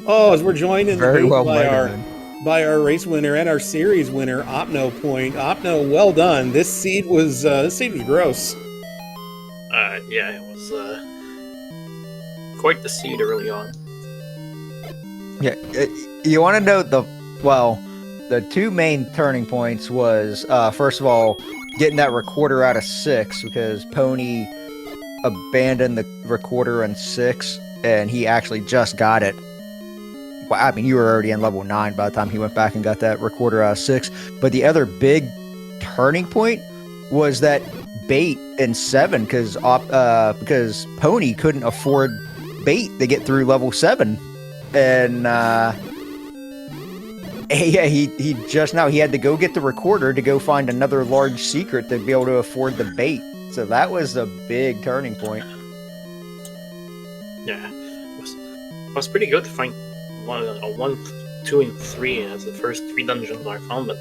[SPEAKER 1] Oh, as we're joined in the booth by our race winner and our series winner, OpnoPoint. Opno, well done. This seed was gross.
[SPEAKER 3] Yeah, it was quite the seed early on.
[SPEAKER 2] Yeah, you want to note the two main turning points was first of all getting that recorder out of 6 because Pony abandoned the recorder in 6 and he actually just got it. Well, I mean, you were already in level 9 by the time he went back and got that recorder out of 6. But the other big turning point was that bait in 7 because Pony couldn't afford bait to get through level 7. And yeah, he just now he had to go get the recorder to go find another large secret to be able to afford the bait. So that was a big turning point.
[SPEAKER 3] Yeah, it was pretty good to find 1, 2, and 3 as the first 3 dungeons I found, but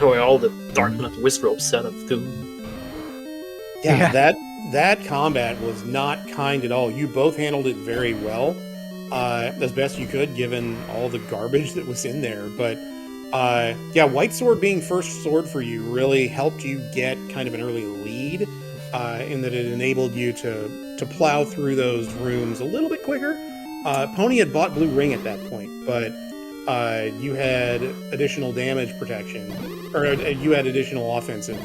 [SPEAKER 3] where all the Darknut Wizrobe setup too.
[SPEAKER 1] Yeah, that combat was not kind at all. You both handled it very well, as best you could, given all the garbage that was in there. But yeah, White Sword being first sword for you really helped you get kind of an early lead. in that it enabled you to plow through those rooms a little bit quicker. Pony had bought Blue Ring at that point, but you had additional damage protection, or you had additional offensive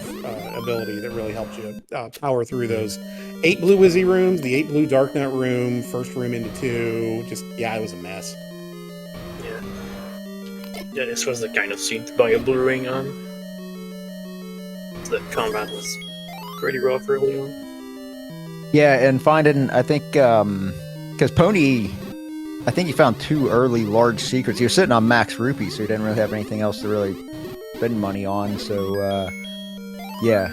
[SPEAKER 1] ability that really helped you power through those 8 blue Wizzy rooms, the 8 blue Dark Nut room, first room into 2. Just, yeah, it was a mess.
[SPEAKER 3] Yeah, this was the kind of scene to buy a Blue Ring on. The combat was pretty rough early on.
[SPEAKER 2] Yeah, and finding, I think, because Pony, I think he found 2 early large secrets. He was sitting on max rupees, so he didn't really have anything else to really spend money on. So, yeah.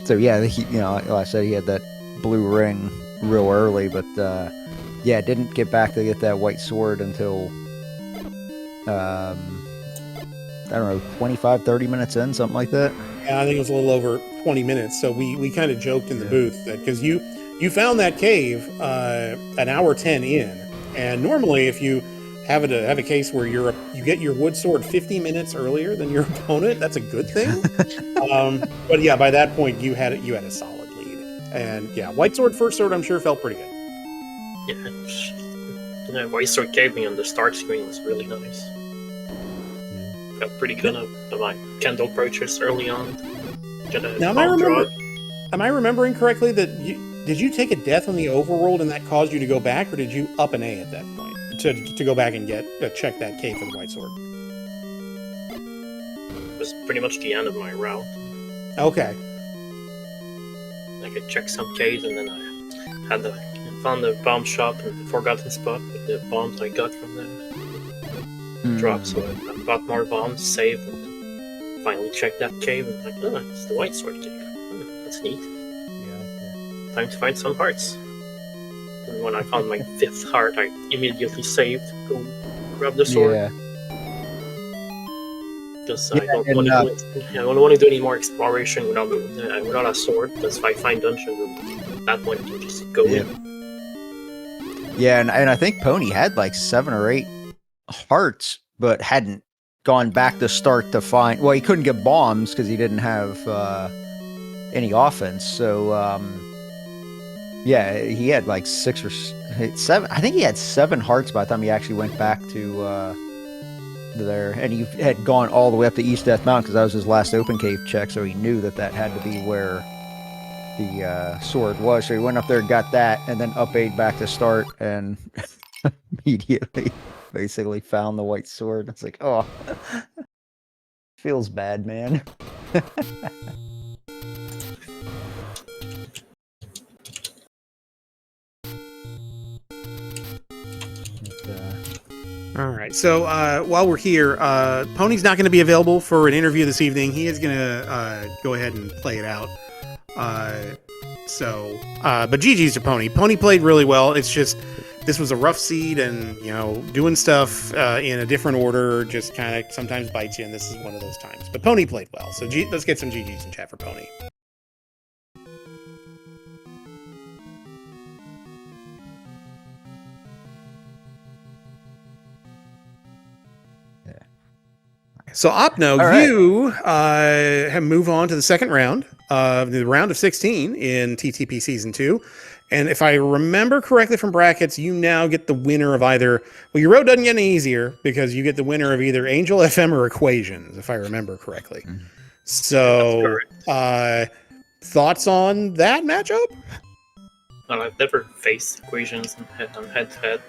[SPEAKER 2] So yeah, he, like I said, he had that blue ring real early, but yeah, didn't get back to get that white sword until I don't know, 25, 30 minutes in, something like that.
[SPEAKER 1] Yeah, I think it was a little over 20 minutes. So we kind of joked in the booth that because you found that cave an hour 10 in, and normally if you have a case where you get your wood sword 50 minutes earlier than your opponent, that's a good thing. But yeah, by that point you had a solid lead, and yeah, white sword first sword I'm sure felt pretty good.
[SPEAKER 3] Yeah, white sword cave me on the start screen was really nice. Felt pretty good at my candle purchase early on.
[SPEAKER 1] Now, am I remembering correctly that did you take a death on the overworld and that caused you to go back, or did you up an A at that point to go back and check that cave for the white sword?
[SPEAKER 3] It was pretty much the end of my route.
[SPEAKER 1] Okay.
[SPEAKER 3] I could check some caves, and then I found the bomb shop in the forgotten spot with the bombs I got from the drop. So I bought more bombs, saved, and finally checked that cave, and like, oh, it's the white sword cave. Oh, that's neat.
[SPEAKER 2] Yeah.
[SPEAKER 3] Time to find some hearts. And when I found my 5th heart, I immediately saved, go grab the sword.
[SPEAKER 2] Yeah.
[SPEAKER 3] Because I don't want to do any more exploration without a sword. Because if I find dungeons, at that point you just go in.
[SPEAKER 2] Yeah, and I think Pony had like 7 or 8 hearts, but hadn't gone back to start to find. Well, he couldn't get bombs because he didn't have any offense. So yeah, he had like 6 or 7. I think he had 7 hearts by the time he actually went back to there, and he had gone all the way up to East Death Mountain because that was his last open cave check. So he knew that had to be where the sword was. So he went up there and got that, and then up 8 back to start, and immediately basically found the white sword. It's like, oh, feels bad, man.
[SPEAKER 1] All right. So while we're here, Pony's not going to be available for an interview this evening. He is going to go ahead and play it out. But GG's to Pony. Pony played really well. It's just this was a rough seed, and doing stuff in a different order just kind of sometimes bites you, and this is one of those times. But Pony played well. So let's get some GG's in chat for Pony. So Opno, right. You have moved on to the second round of the round of 16 in TTP Season 2. And if I remember correctly from brackets, you now get the winner of either... Well, your road doesn't get any easier because you get the winner of either Angel FM or Equations, if I remember correctly. So, thoughts on that matchup?
[SPEAKER 3] Well, I've never faced Equations on head-to-head.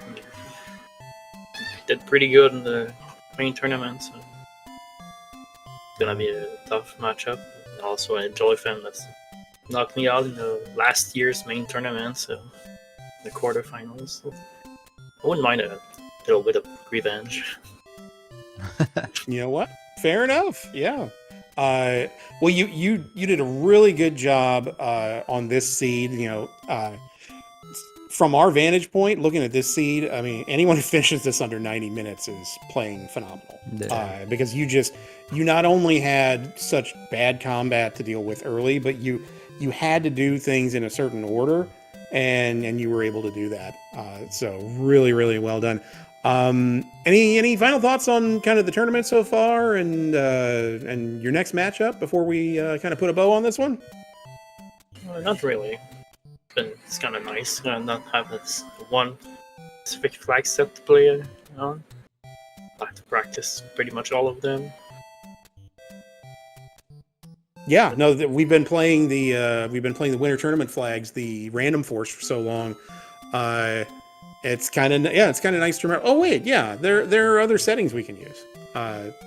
[SPEAKER 3] Did pretty good in the main tournament, so... Gonna be a tough matchup. Also a Joy fan that's knocked me out in the last year's main tournament, so the quarterfinals. So I wouldn't mind a little bit of revenge.
[SPEAKER 1] You know what? Fair enough. Yeah. Well, you did a really good job on this seed. From our vantage point, looking at this seed, I mean, anyone who finishes this under 90 minutes is playing phenomenal. Yeah. Because you not only had such bad combat to deal with early, but you had to do things in a certain order, and you were able to do that. So really, really well done. Any final thoughts on kind of the tournament so far and your next matchup before we kind of put a bow on this one?
[SPEAKER 3] Not really. It's kind of nice not have this one specific flag set to play on. I have to practice pretty much all of them.
[SPEAKER 1] Yeah, no, we've been playing the winter tournament flags, the random force for so long. It's kind of nice to remember. Oh wait, yeah, there are other settings we can use.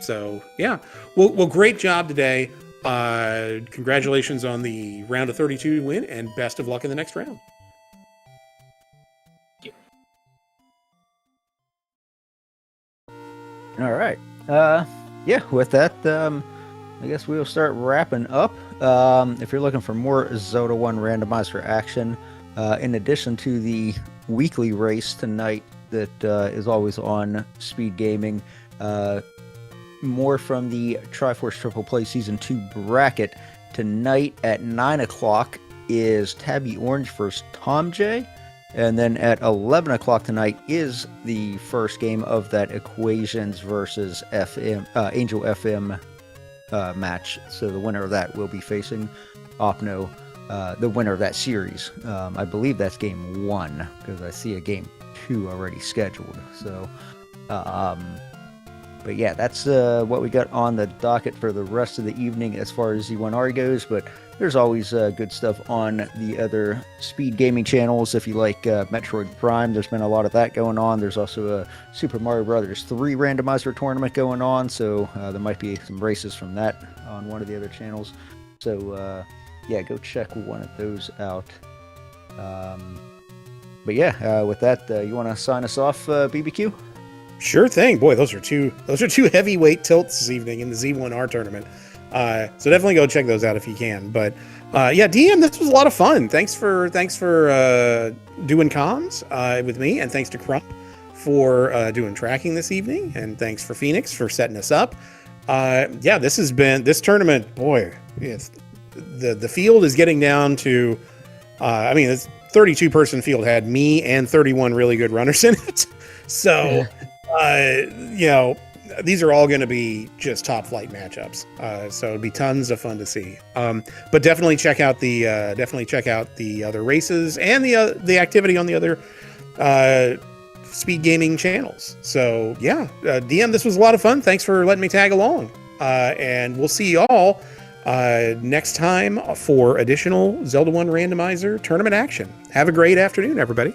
[SPEAKER 1] So yeah, well, great job today. Congratulations on the round of 32 win, and best of luck in the next round.
[SPEAKER 2] All right. Yeah, with that, I guess we'll start wrapping up. If you're looking for more Zelda 1 randomizer action, in addition to the weekly race tonight that is always on SpeedGaming, more from the Triforce Triple Play Season 2 bracket. Tonight at 9 o'clock is Tabby Orange versus Tom J. And then at 11 o'clock tonight is the first game of that Equations versus Angel FM match. So the winner of that will be facing Opno, the winner of that series. I believe that's game 1 because I see a game 2 already scheduled. So, but yeah, that's what we got on the docket for the rest of the evening as far as Z1R goes. But there's always good stuff on the other SpeedGaming channels. If you like Metroid Prime, there's been a lot of that going on. There's also a Super Mario Brothers 3 randomizer tournament going on. So there might be some races from that on one of the other channels. So yeah, go check one of those out. But yeah, with that, you want to sign us off, BBQ?
[SPEAKER 1] Sure thing. Boy, those are two heavyweight tilts this evening in the Z1R tournament. So definitely go check those out if you can. But yeah, DM, this was a lot of fun. Thanks for doing comms with me, and thanks to Crump for doing tracking this evening, and thanks for Phoenix for setting us up. Yeah, this tournament. Boy, the field is getting down to. I mean, this 32-person field had me and 31 really good runners in it. So. You know, these are all going to be just top flight matchups. So it'll be tons of fun to see. But definitely check out the other races and the activity on the other SpeedGaming channels. So yeah, DM, this was a lot of fun. Thanks for letting me tag along. And we'll see y'all next time for additional Zelda 1 randomizer tournament action. Have a great afternoon, everybody.